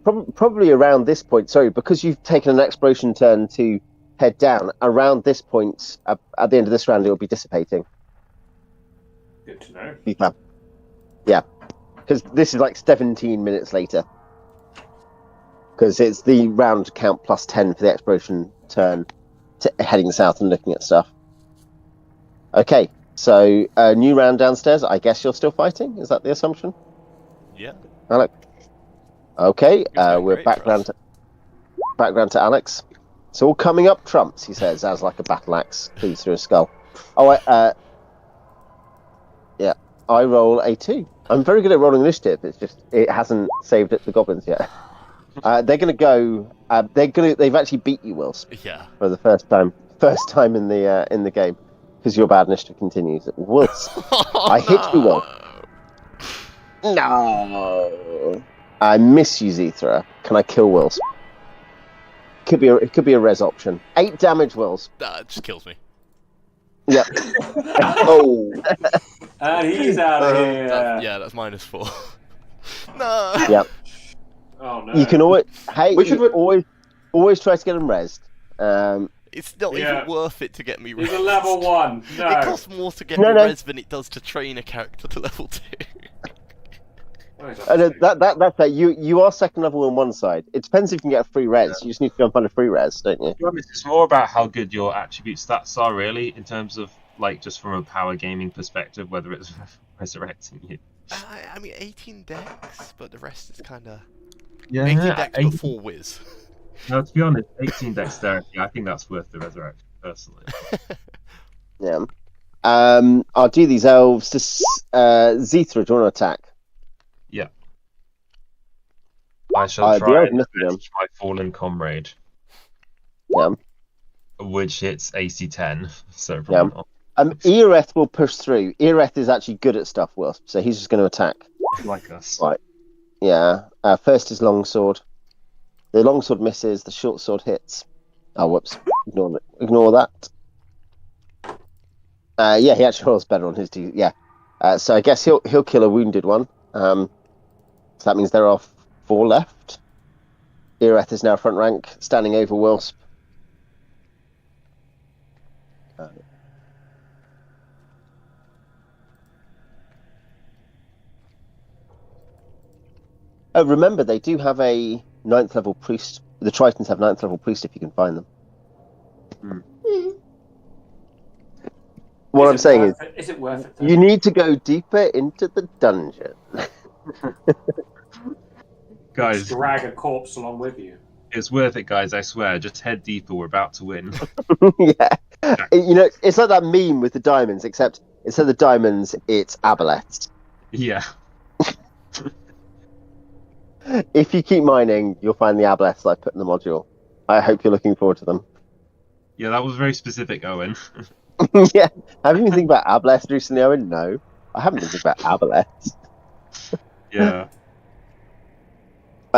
probably around this point, sorry, because you've taken an exploration turn to head down, around this point, at the end of this round, it will be dissipating. Good to know. Yeah, because this is like 17 minutes later. Because it's the round count plus 10 for the exploration turn, heading south and looking at stuff. Okay, so new round downstairs. I guess you're still fighting? Is that the assumption? Yeah. Alex? Okay, going we're great back for us. round to Alex. It's all coming up trumps, he says, as like a battle axe cleaves through a skull. Oh, yeah, I roll a 2. I'm very good at rolling initiative. It's just it hasn't saved it to the goblins yet. They're going to go. They've actually beat you, Wills, Yeah. for the first time in the game, because your bad initiative continues. Wills, I hit you, Will. No, I miss you, Xeethra. Can I kill Wills? It could be a res option. 8 damage, Wills. It just kills me. Yeah. Oh, And he's out of here. That's -4. No. Yeah. Oh no. You can always. Hey, We should always try to get them rezzed. It's not Yeah. even worth it to get me He's res. a level 1. No. It costs more to get No, me no. res than it does to train a character to level 2. That's that. You are second level on one side. It depends if you can get a free res. You just need to jump on a free res, don't you? To be honest, it's more about how good your attribute stats are, really, in terms of like just from a power gaming perspective, whether it's resurrecting you. I mean, 18 dex, but the rest is kind of... Yeah, 18 dex before whiz. No, to be honest, 18 dexterity, I think that's worth the resurrection, personally. Yeah. I'll do these elves to Xeethra. Do you want to attack? Yeah. I shall the try elf and missed them. avenge my fallen comrade, Yeah. which hits AC 10. So Yeah. probably not. Eareth will push through. Eareth is actually good at stuff, Wilsp, so he's just going to attack. Like us. Right. Yeah. First is longsword. The longsword misses. The short sword hits. Oh, whoops! Ignore that. Yeah, he actually rolls better on his D. Yeah. So I guess he'll kill a wounded one. So that means there are 4 left. Eareth is now front rank, standing over Wilsp. Oh, remember, they do have a 9th level priest. The Tritons have 9th level priest if you can find them. What I'm saying is it worth it? Then? You need to go deeper into the dungeon. Guys, just drag a corpse along with you. it's worth it, guys. I swear. Just head deeper. We're about to win. Yeah. You know, it's like that meme with the diamonds, except instead of the diamonds, it's aboleths. Yeah. If you keep mining, you'll find the aboleths I put in the module. I hope you're looking forward to them. Yeah, that was very specific, Owen. Yeah. Have you been thinking about aboleths recently, Owen? No. I haven't been thinking about aboleths. Yeah.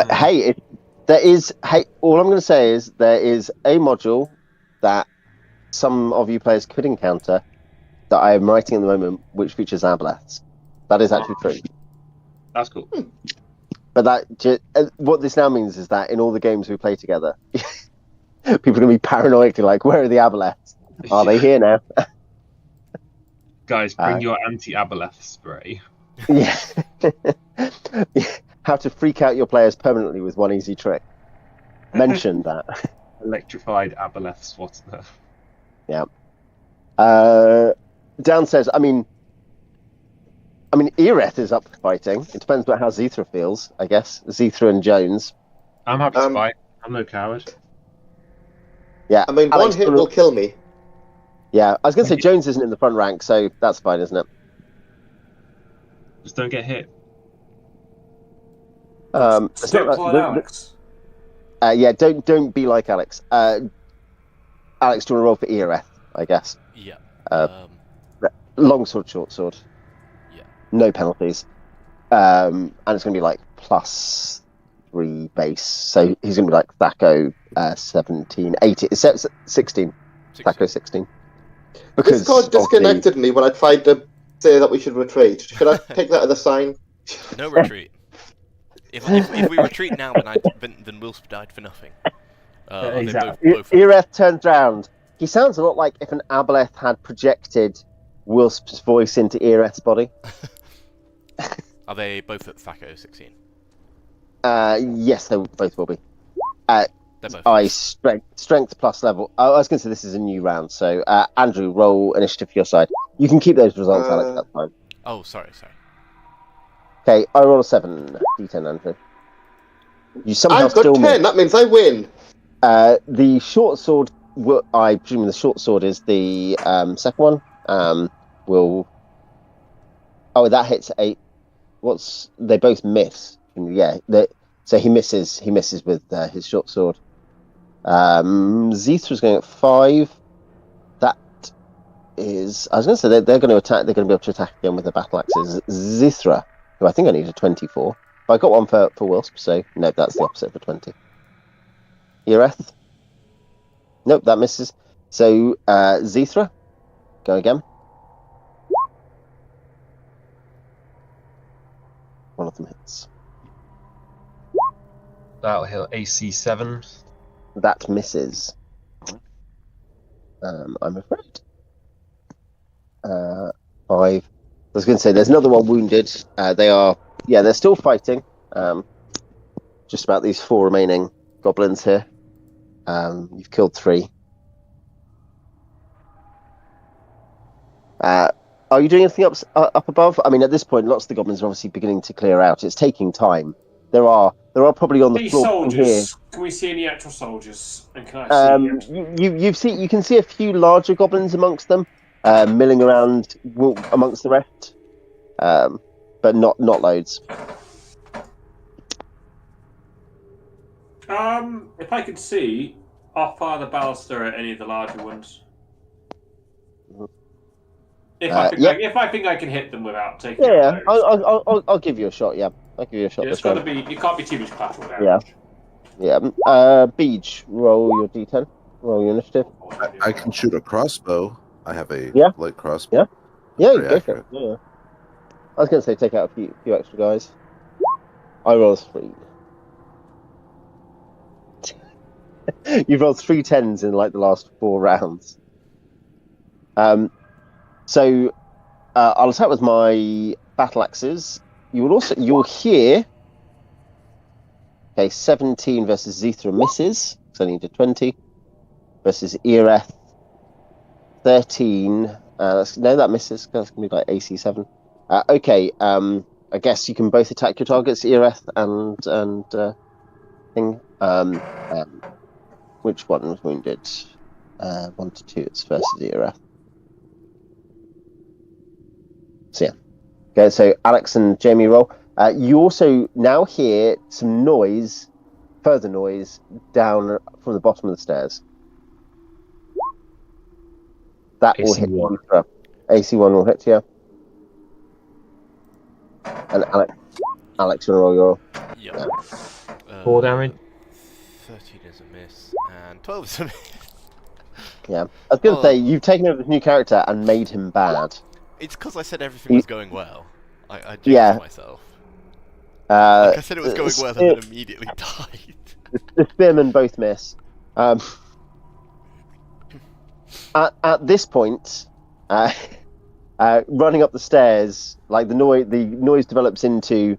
Hey, all I'm going to say is there is a module that some of you players could encounter that I am writing at the moment, which features aboleths. That is actually true. That's cool. But what this now means is that in all the games we play together, people are going to be paranoidly like, where are the aboleths? Are they here now? Guys, bring your anti-aboleth spray. Yeah. How to freak out your players permanently with one easy trick. Mention that. Electrified aboleth swatter. Yeah. Downstairs, I mean, Ereth is up for fighting. It depends about how Xeethra feels, I guess. Xeethra and Jones. I'm happy to fight. I'm no coward. Yeah. I mean, Alex, one hit will kill me. Yeah, I was going to say Jones isn't in the front rank, so that's fine, isn't it? Just don't get hit. It's not Like Alex. Yeah, don't be like Alex. Alex, do you want to roll for Ereth, I guess? Yeah. Long sword, short sword. Yeah. No penalties. And it's going to be like +3 base. So he's going to be like Thaco 17, 18, 16. Thaco 16. This card disconnected me when I tried to say that we should retreat. Should I take that as a sign? No retreat. If we retreat now, then Wilsp died for nothing. Exactly. Ereth turns round. He sounds a lot like if an aboleth had projected Wilsp's voice into Ereth's body. Are they both at Thaco 16? Yes, they both will be. They're both. Strength plus level. I was going to say this is a new round, so Andrew, roll initiative for your side. You can keep those results, Alex. That's fine. Oh, sorry. Okay, I roll a 7. D10, Andrew. You somehow I've got still 10. miss. That means I win. The short sword. I presume the short sword is the second one. Will. Oh, that hits 8. They both miss. Yeah. So he misses. He misses with his short sword. Xeethra's going at 5. That is. I was going to say they're going to attack. They're going to be able to attack again with the battle axes. Xeethra, who I think I need a 24. But I got one for Wilsp, so no, that's the opposite for 20. Ereth. Nope, that misses. So Xeethra, go again. One of them hits. That'll hit AC 7. That misses. I'm afraid. 5. I was going to say there's another one wounded. They're still fighting. Just about these 4 remaining goblins here. You've killed 3. Are you doing anything up above? I mean, at this point, lots of the goblins are obviously beginning to clear out. It's taking time. There are probably on the These floor soldiers. here. Can we see any actual soldiers? And can I see? You can see a few larger goblins amongst them. milling around amongst the rest, but not loads. If I could see, how far the baluster at any of the larger ones? If I think I can hit them without taking. Yeah, I'll give you a shot. Yeah, I'll give you a shot. It's got to be. It can't be too much collateral damage. Yeah. Beej, roll your d10. Roll your initiative. I can shoot a crossbow. I have a light crossbow. Yeah, go for it. Yeah. I was going to say take out a few extra guys. I rolled 3. You've rolled 3 10s in like the last 4 rounds. So I'll attack with my battle axes. You'll hear. Okay, 17 versus Xeethra misses. So I need a 20 versus Ereth. 13. That misses. That's gonna be like AC 7. Okay. I guess you can both attack your targets, Ereth and thing. Which one was wounded? 1 to 2. It's versus Ereth. So yeah. Okay. So Alex and Jamie roll. You also now hear some further noise down from the bottom of the stairs. That will hit you. AC1 will hit you. And Alex, you want to roll your... Yep. 4 damage. 13 is a miss, and 12 is a miss. Yeah. I was going to say, you've taken over this new character and made him bad. It's because I said everything was going well. I jinxed myself. Like I said it was going well and then immediately died. The spearmen both miss. At this point, running up the stairs, like the noise develops into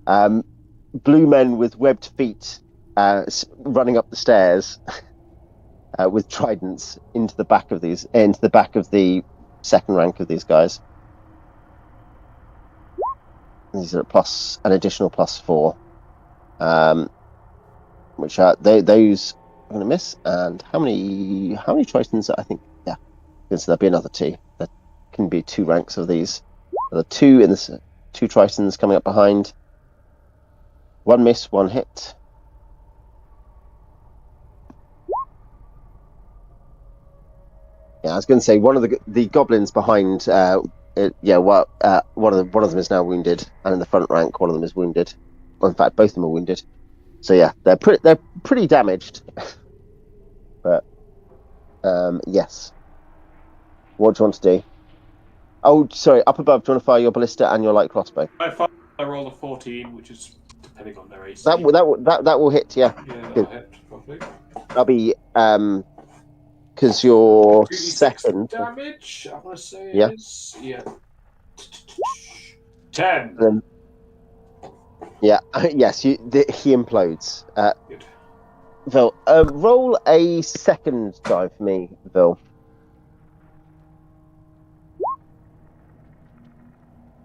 blue men with webbed feet running up the stairs with tridents into the back of the second rank of these guys. These are an additional +4, which are those I'm going to miss. And how many tritons? I think so there'll be another 2. There can be 2 ranks of these. There are 2 in this, 2 tritons coming up behind. 1 miss, 1 hit. Yeah, I was going to say one of the goblins behind. One of them is now wounded, and in the front rank, one of them is wounded. Well, in fact, both of them are wounded. So yeah, they're pretty damaged. But yes. What do you want to do? Oh, sorry. Up above, do you want to fire your ballista and your light crossbow? I roll a 14, which is depending on their AC. That will hit. Yeah. Yeah, that'll hit probably. That'll be because you're second. Damage. I want to say yeah. Is, yeah. 10. Yeah. Yes. He implodes. Good. Vil, roll a second die for me, Vil.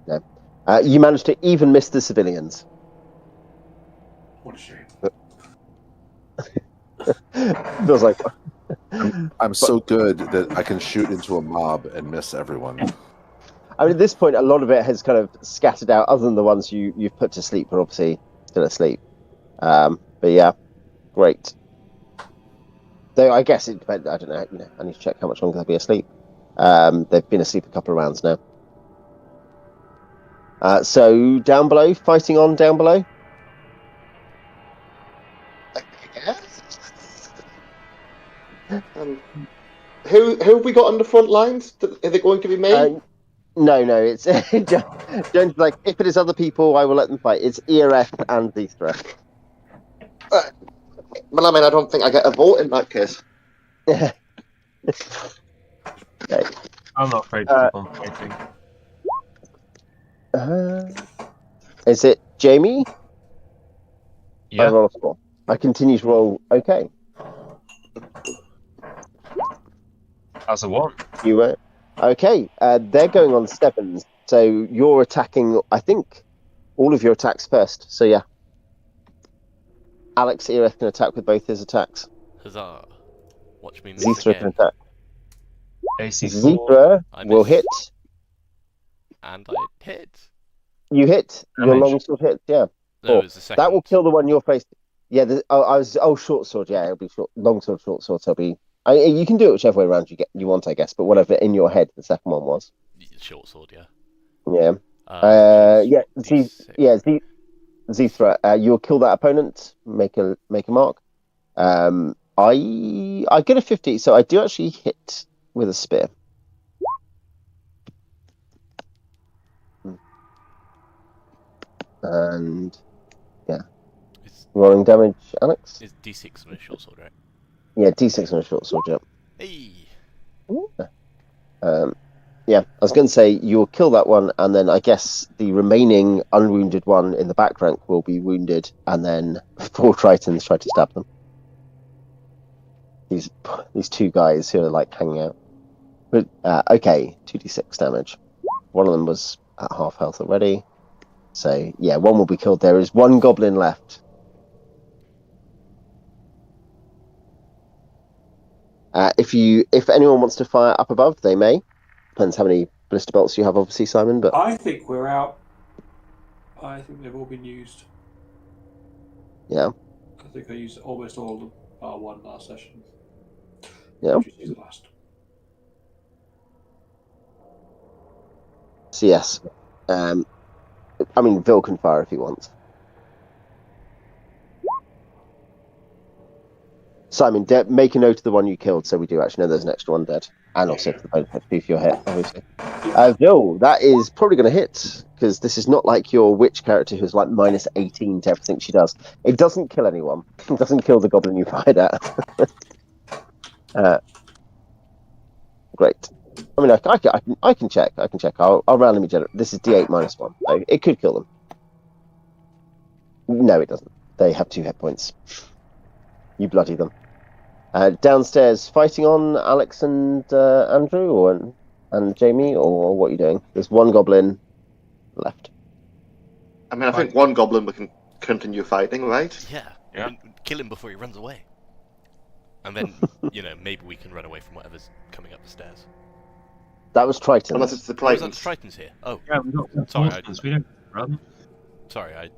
No. You managed to even miss the civilians. What a shame. Feels like I'm so good that I can shoot into a mob and miss everyone. I mean, at this point, a lot of it has kind of scattered out. Other than the ones you've put to sleep, are obviously still asleep. But yeah, great. Though I guess it depends. I don't know. I need to check how much longer they'll be asleep. They've been asleep a couple of rounds now. So down below, fighting on down below. Who have we got on the front lines? Is it going to be me? No, it's don't like. If it is other people, I will let them fight. It's Ereth and Xeethra. Well, I mean, I don't think I get a vote in that case. Okay. I'm not afraid to keep on fighting. Is it Jamie? Yeah. I roll a 4. I continue to roll. Okay. That's a 1. You were. Okay. They're going on 7s. So you're attacking, I think, all of your attacks first. So yeah. Alex Ereth can attack with both his attacks. Huzzah. Watch me miss Xeethra again. can attack. AC4. Xeethra I will missed. hit. And I hit. You hit. Your Damage. longsword hit. Yeah. No, it was the second. That will kill the one you're facing. Yeah. Short sword. Yeah, it'll be short. Longsword, short sword. So it'll be. You can do it whichever way around you want, I guess. But whatever in your head, the second one was. Short sword, yeah. Yeah. Which is D6. Xeethra, you'll kill that opponent. Make a mark. I get a 50, so I do actually hit with a spear. And yeah, rolling damage, Alex. It's D6 on a short sword, right? Yeah, D6 on a short sword. Yeah. Hey. Yeah, I was going to say you'll kill that one, and then I guess the remaining unwounded one in the back rank will be wounded, and then 4 Tritons try to stab them. These 2 guys who are like hanging out. But okay, 2d6 damage. One of them was at half health already, so yeah, one will be killed. There is 1 goblin left. If anyone wants to fire up above, they may. Depends how many blister bolts you have, obviously, Simon. But I think we're out. I think they've all been used. yeah, I think I used almost all of them. One last session. yeah. Just use the last. So yes, I mean, Vil can fire if he wants. Simon, make a note of the one you killed, so we do actually know there's an extra one dead, and also for the bonus HP for your hit, obviously. Vil, that is probably going to hit, because this is not like your witch character who's like minus 18 to everything she does. It doesn't kill anyone. It doesn't kill the goblin you fired at. Great. I mean, I can check. I can check. I'll randomly generate. This is D8 minus 1, so it could kill them. No, it doesn't. They have 2 hit points. You bloody them. Downstairs, fighting on Alex and Andrew, and Jamie, or what are you doing? There's 1 goblin left. I mean, I think 1 goblin we can continue fighting, right? Yeah. Yeah. I mean, kill him before he runs away. And then, maybe we can run away from whatever's coming up the stairs. That was Triton. Unless it's the Oh, is that Tritons. the Tritons here? Oh, Yeah, we got Sorry, Sorry, we don't run. sorry, I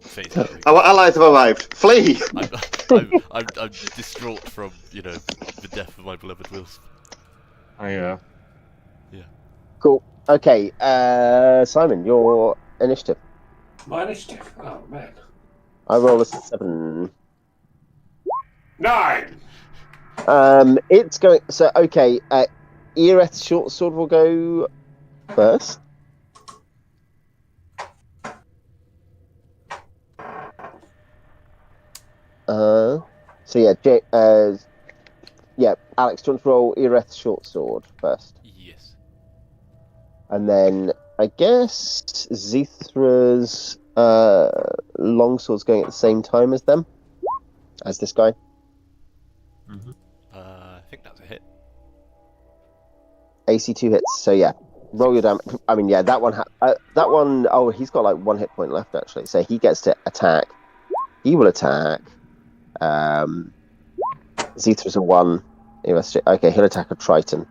phased out. Our allies have arrived. Flee! I'm distraught from, the death of my beloved Wilsp. Oh, yeah. Cool. Okay, Simon, your initiative. My initiative. Oh man. I roll a 7. 9. It's going. So okay, Eareth's short sword will go first. So yeah, Alex, do you want to roll Eareth's short sword first? Yes. And then I guess Xeethra's longsword's going at the same time as them, as this guy. Mm-hmm. I think that's a hit. AC2 hits. So yeah, roll your damage. I mean, yeah, that one. That one. Oh, he's got like 1 hit point left actually, so he gets to attack. He will attack. Xeethra's a 1. Okay, he'll attack a Triton.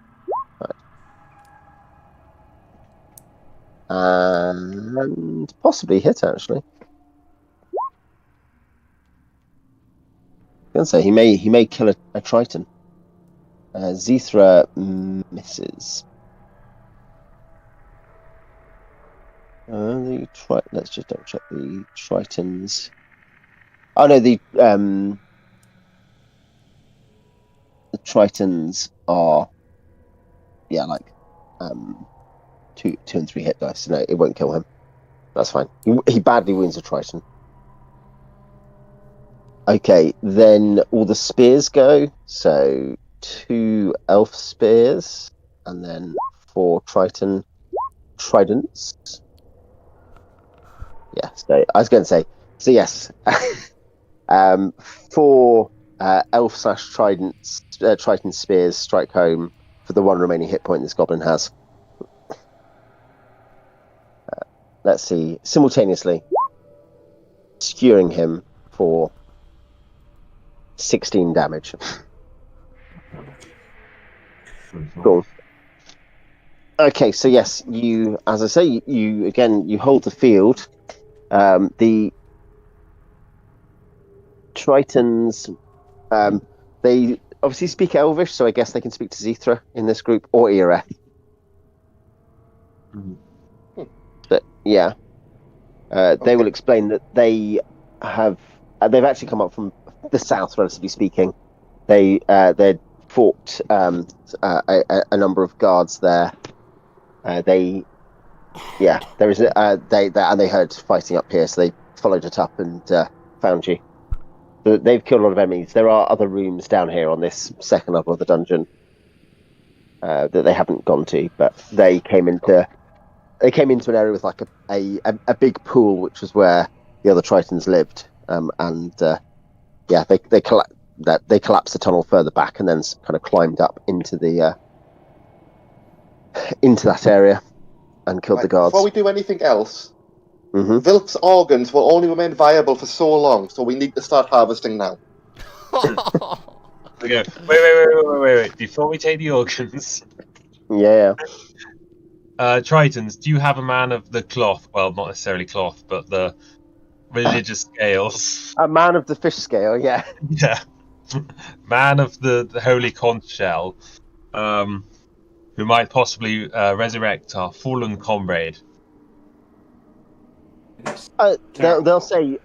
And possibly hit actually. I was gonna say he may kill a Triton. Xeethra misses. Let's just double check the Tritons. Oh no, the Tritons are like 2 and 3 hit dice. So no, it won't kill him. That's fine. He badly wounds a Triton. Okay, then all the spears go. So 2 elf spears, and then 4 tridents. Yeah, so I was going to say. So yes, 4 elf/Triton spears strike home for the 1 remaining hit point this goblin has. Let's see, simultaneously skewering him for 16 damage. Cool. Okay, so yes, you, as I say, you hold the field. The Tritons, they obviously speak Elvish, so I guess they can speak to Xeethra in this group, or Ereth. But yeah, they will explain that they have. They've actually come up from the south, relatively speaking. They fought a number of guards there. There is they heard fighting up here, so they followed it up and found you. They've killed a lot of enemies. There are other rooms down here on this second level of the dungeon that they haven't gone to, but they came into an area with like a big pool, which was where the other Tritons lived, they collapsed the tunnel further back and then kind of climbed up into the into that area and killed the guards. Before we do anything else, Mm-hmm. organs will only remain viable for so long, so we need to start harvesting now. Okay. Wait. Before we take the organs, Yeah. Tritons, do you have a man of the cloth? Well, not necessarily cloth, but the religious scales. A man of the fish scale, yeah. Yeah. Man of the holy conch shell, who might possibly resurrect our fallen comrade. They'll say,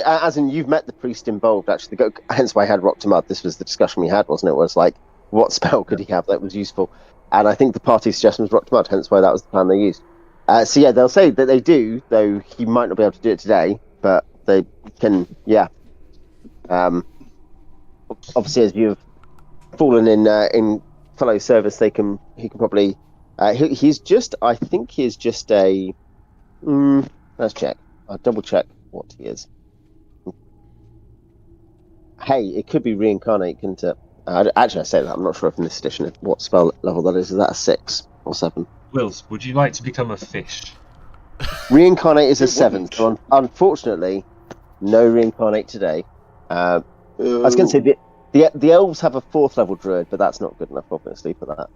as in you've met the priest involved. Actually, hence why I had Rock to Mud. This was the discussion we had, wasn't it? Was like, what spell could he have that was useful? And I think the party suggestion was Rock to Mud. Hence why that was the plan they used. So yeah, they'll say that they do, though he might not be able to do it today, but they can. Yeah. Obviously, as you've fallen in fellow service, he can probably. He's just. I think he's just a. Let's check. I'll double check what he is. Hey, it could be reincarnate, couldn't it? Actually, I say that. I'm not sure if in this edition what spell level that is. Is that a 6 or 7? Wills, would you like to become a fish? Reincarnate is a 7. So unfortunately, no reincarnate today. I was going to say the elves have a 4th level druid, but that's not good enough, obviously, for that.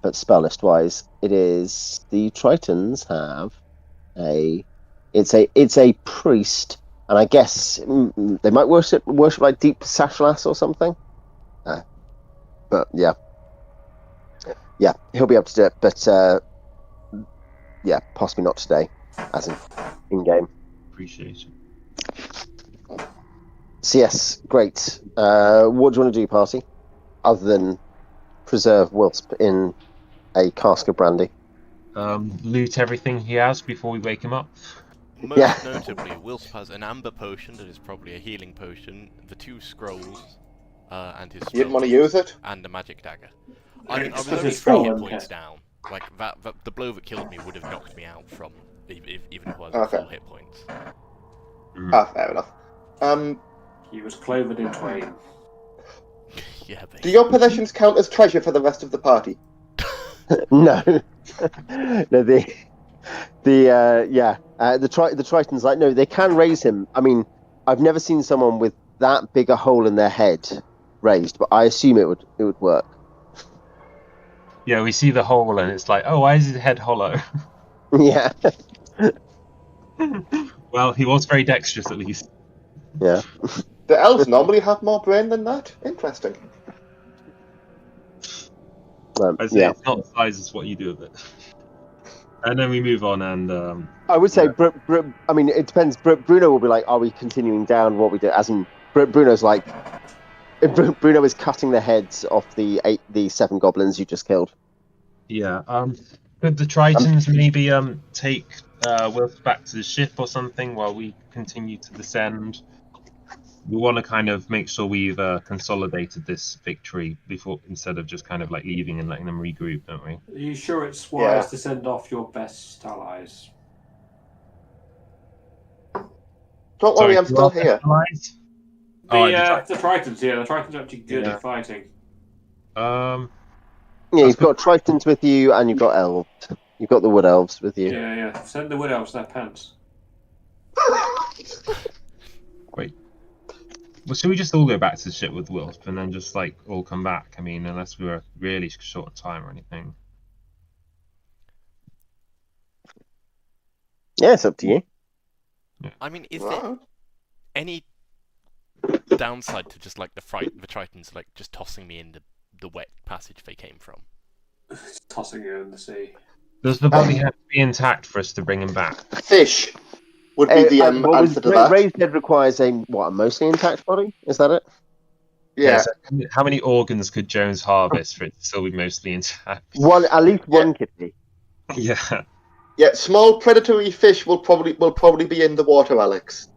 But spell list wise, it is the Tritons have it's a priest, and I guess they might worship like Deep Sashalas or something. But yeah, he'll be able to do it. But possibly not today, as in game. Appreciate it. So yes, great. What do you want to do, party? Other than preserve Wilsp in a cask of brandy. Loot everything he has before we wake him up. Most notably, Wilsp has an amber potion that is probably a healing potion, the 2 scrolls, and his. You didn't want to use it? And a magic dagger. I mean, I was only 3 hit points down. Like the blow that killed me would have knocked me out from even if I was at 4 hit points. Fair enough. He was cloven in twain. Yeah. Basically. Do your possessions count as treasure for the rest of the party? No. No, the Tritons, like, no, they can raise him. I mean, I've never seen someone with that big a hole in their head raised, but I assume it would work. Yeah, we see the hole and it's like, oh, why is his head hollow? Yeah. Well, he was very dexterous at least. Yeah. The elves normally have more brain than that? Interesting. I say it's not the size, it's what you do with it. And then we move on, and I would say, I mean, it depends. Bruno will be like, "Are we continuing down what we do?" As in, Bruno's like, Bruno is cutting the heads off the 7 goblins you just killed. Yeah. Could the Tritons maybe take Wilf back to the ship or something while we continue to descend? We want to kind of make sure we've consolidated this victory before, instead of just kind of like leaving and letting them regroup, don't we? Are you sure it's wise to send off your best allies? Don't worry, I'm still here. The Tritons, the Tritons are actually good at fighting. Yeah, you've got Tritons with you, and you've got elves. You've got the wood elves with you. Yeah. Send the wood elves their pants. Wait. Well, should we just all go back to the ship with Wilsp and then just like all come back? I mean, unless we were really short of time or anything. Yeah, it's up to you. I mean, is Right. there any downside to just like the Tritons like just tossing me in the wet passage they came from? Tossing you in the sea. Does the body have to be intact for us to bring him back? Fish would be the answer to that. Raised dead requires a mostly intact body? Is that it? Yeah. So how many organs could Jones harvest for it to still be mostly intact? At least one could be. Yeah. Yeah, small predatory fish will probably be in the water, Alex.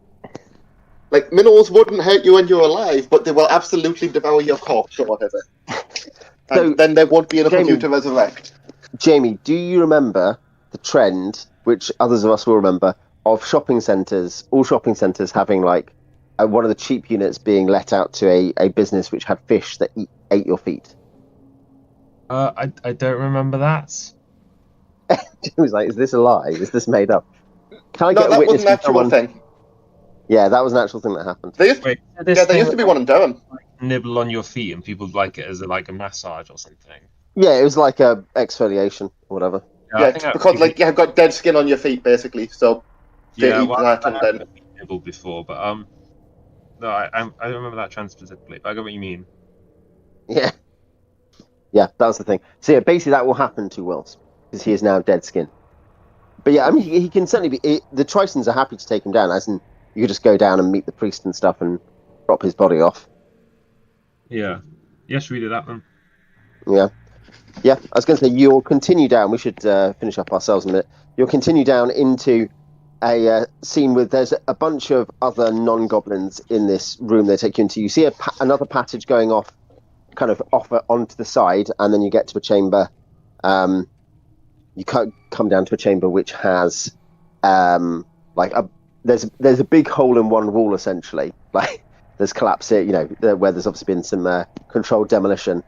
Like, minnows wouldn't hurt you when you're alive, but they will absolutely devour your corpse or whatever. And then there won't be enough of you to resurrect. Jamie, do you remember the trend, which others of us will remember, of shopping centres, all shopping centres having like one of the cheap units being let out to a business which had fish that ate your feet? I don't remember that. It was like, is this a lie? Is this made up? Can I No, get a that was witness an from actual someone? thing. Yeah, that was an actual thing that happened. There used, Wait, there used to be one in Durham. nibble on your feet and people like it as a massage or something. Yeah, it was like a exfoliation or whatever. Yeah, it's because like you have got dead skin on your feet basically, so they eat that and then nibbled before, but no, I don't remember that trend specifically, but I get what you mean. Yeah. Yeah, that was the thing. So yeah, basically that will happen to Wills, because he is now dead skin. But yeah, I mean, he can certainly be... the Tritons are happy to take him down, as in, you could just go down and meet the priest and stuff and drop his body off. Yeah. Yeah, should we do that then? Yeah. Yeah, I was going to say, you'll continue down. We should finish up ourselves in a minute. You'll continue down into a scene with... There's a bunch of other non-goblins in this room they take you into. You see another passage going off, kind of off onto the side, and then you get to a chamber. You come down to a chamber which has there's a big hole in one wall essentially. Like there's collapse here, where there's obviously been some controlled demolition,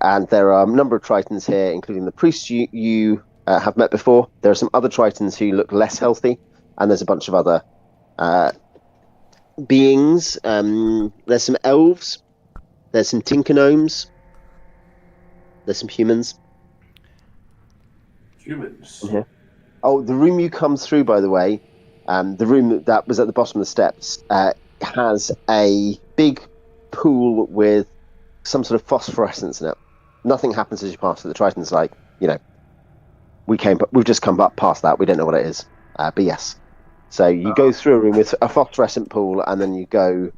and there are a number of Tritons here, including the priests you have met before. There are some other Tritons who look less healthy, and there's a bunch of other beings. There's some elves. There's some tinker gnomes. There's some humans. Humans? Yeah. Oh, the room you come through, by the way, the room that was at the bottom of the steps, has a big pool with some sort of phosphorescence in it. Nothing happens as you pass it. The Triton's like, we've just come up past that. We don't know what it is. But yes. So you go through a room with a phosphorescent pool, and then you go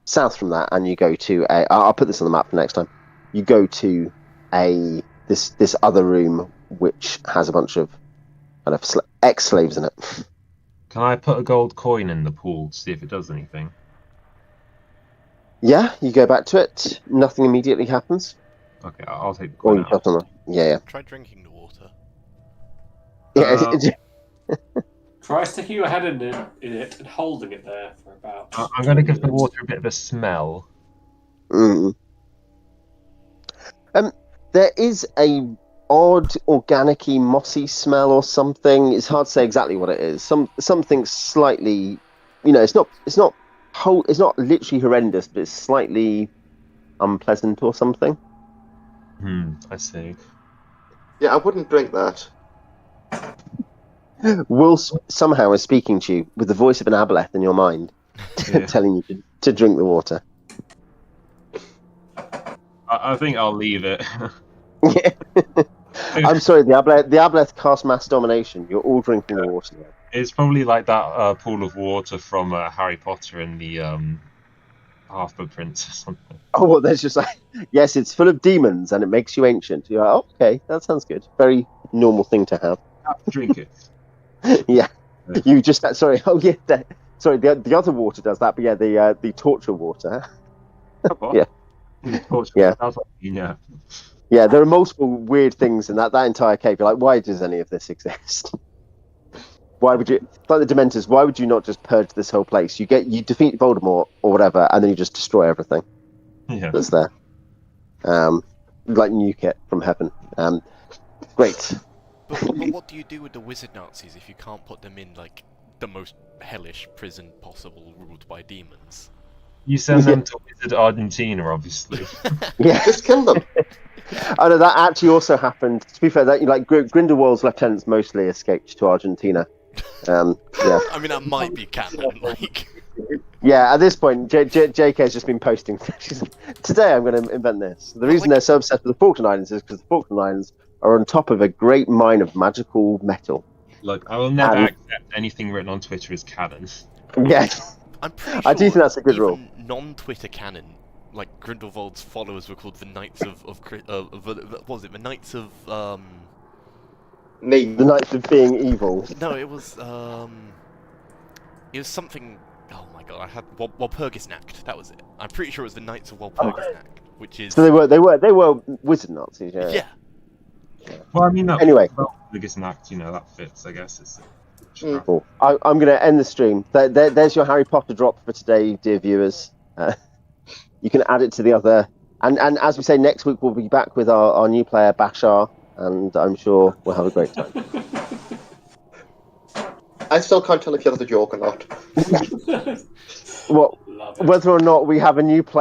south from that, and you go to I'll put this on the map for next time. You go to this other room which has a bunch of kind of ex-slaves in it. Can I put a gold coin in the pool to see if it does anything? Yeah, you go back to it. Nothing immediately happens. Okay, I'll take the Or coin you out. put on the... Yeah. Try drinking the water. Try sticking your head in it and holding it there for about... I'm going to give the water a bit of a smell. There is a odd, organic-y, mossy smell or something. It's hard to say exactly what it is. Something slightly, it's not literally horrendous, but it's slightly unpleasant or something. I see. yeah, I wouldn't drink that. Wilsp somehow is speaking to you with the voice of an aboleth in your mind, Yeah. telling you to drink the water. I think I'll leave it. Yeah. I'm sorry, the aboleth cast mass domination. You're all drinking the water now. It's probably like that pool of water from Harry Potter and the Half-Blood Prince or something. Oh, well, there's just like, yes, it's full of demons and it makes you ancient. You're like, oh, okay, that sounds good. Very normal thing to have. Drink it. Yeah. You just, sorry, oh yeah, the other water does that, but yeah, the torture water. Yeah. Yeah. Yeah. Yeah, there are multiple weird things in that entire cave. You're like, why does any of this exist? Why would you, like the Dementors, why would you not just purge this whole place? You defeat Voldemort or whatever, and then you just destroy everything that's there. Like nuke it from heaven. Great. But what do you do with the wizard Nazis if you can't put them in, like, the most hellish prison possible ruled by demons? You send them to Wizard Argentina, obviously. Yeah. Just kill them. Oh no, that actually also happened. To be fair, that like Grindelwald's lieutenants mostly escaped to Argentina. Yeah. I mean, that might be canon. Like, Yeah, at this point, JK has just been posting. Today I'm going to invent this. The reason they're so obsessed with the Falkland Islands is because the Falkland Islands are on top of a great mine of magical metal. Look, I will never accept anything written on Twitter as canon. Yes. I'm pretty sure I do think that's a good rule. Non-Twitter canon, like Grindelwald's followers were called the Knights of what was it? The Knights of Name. The Knights of Being Evil. No, it was something. Oh my god, I had Walpurgisnacht. That was it. I'm pretty sure it was the Knights of Walpurgisnacht, which is. So they were wizard Nazis. Yeah. Yeah. Well, I mean, Anyway. biggest act, that fits, I guess. It's Cool. I'm going to end the stream. There's your Harry Potter drop for today, dear viewers. You can add it to the other. And as we say, next week we'll be back with our new player, Bashar, and I'm sure we'll have a great time. I still can't tell if you're the joke or not. Whether or not we have a new player.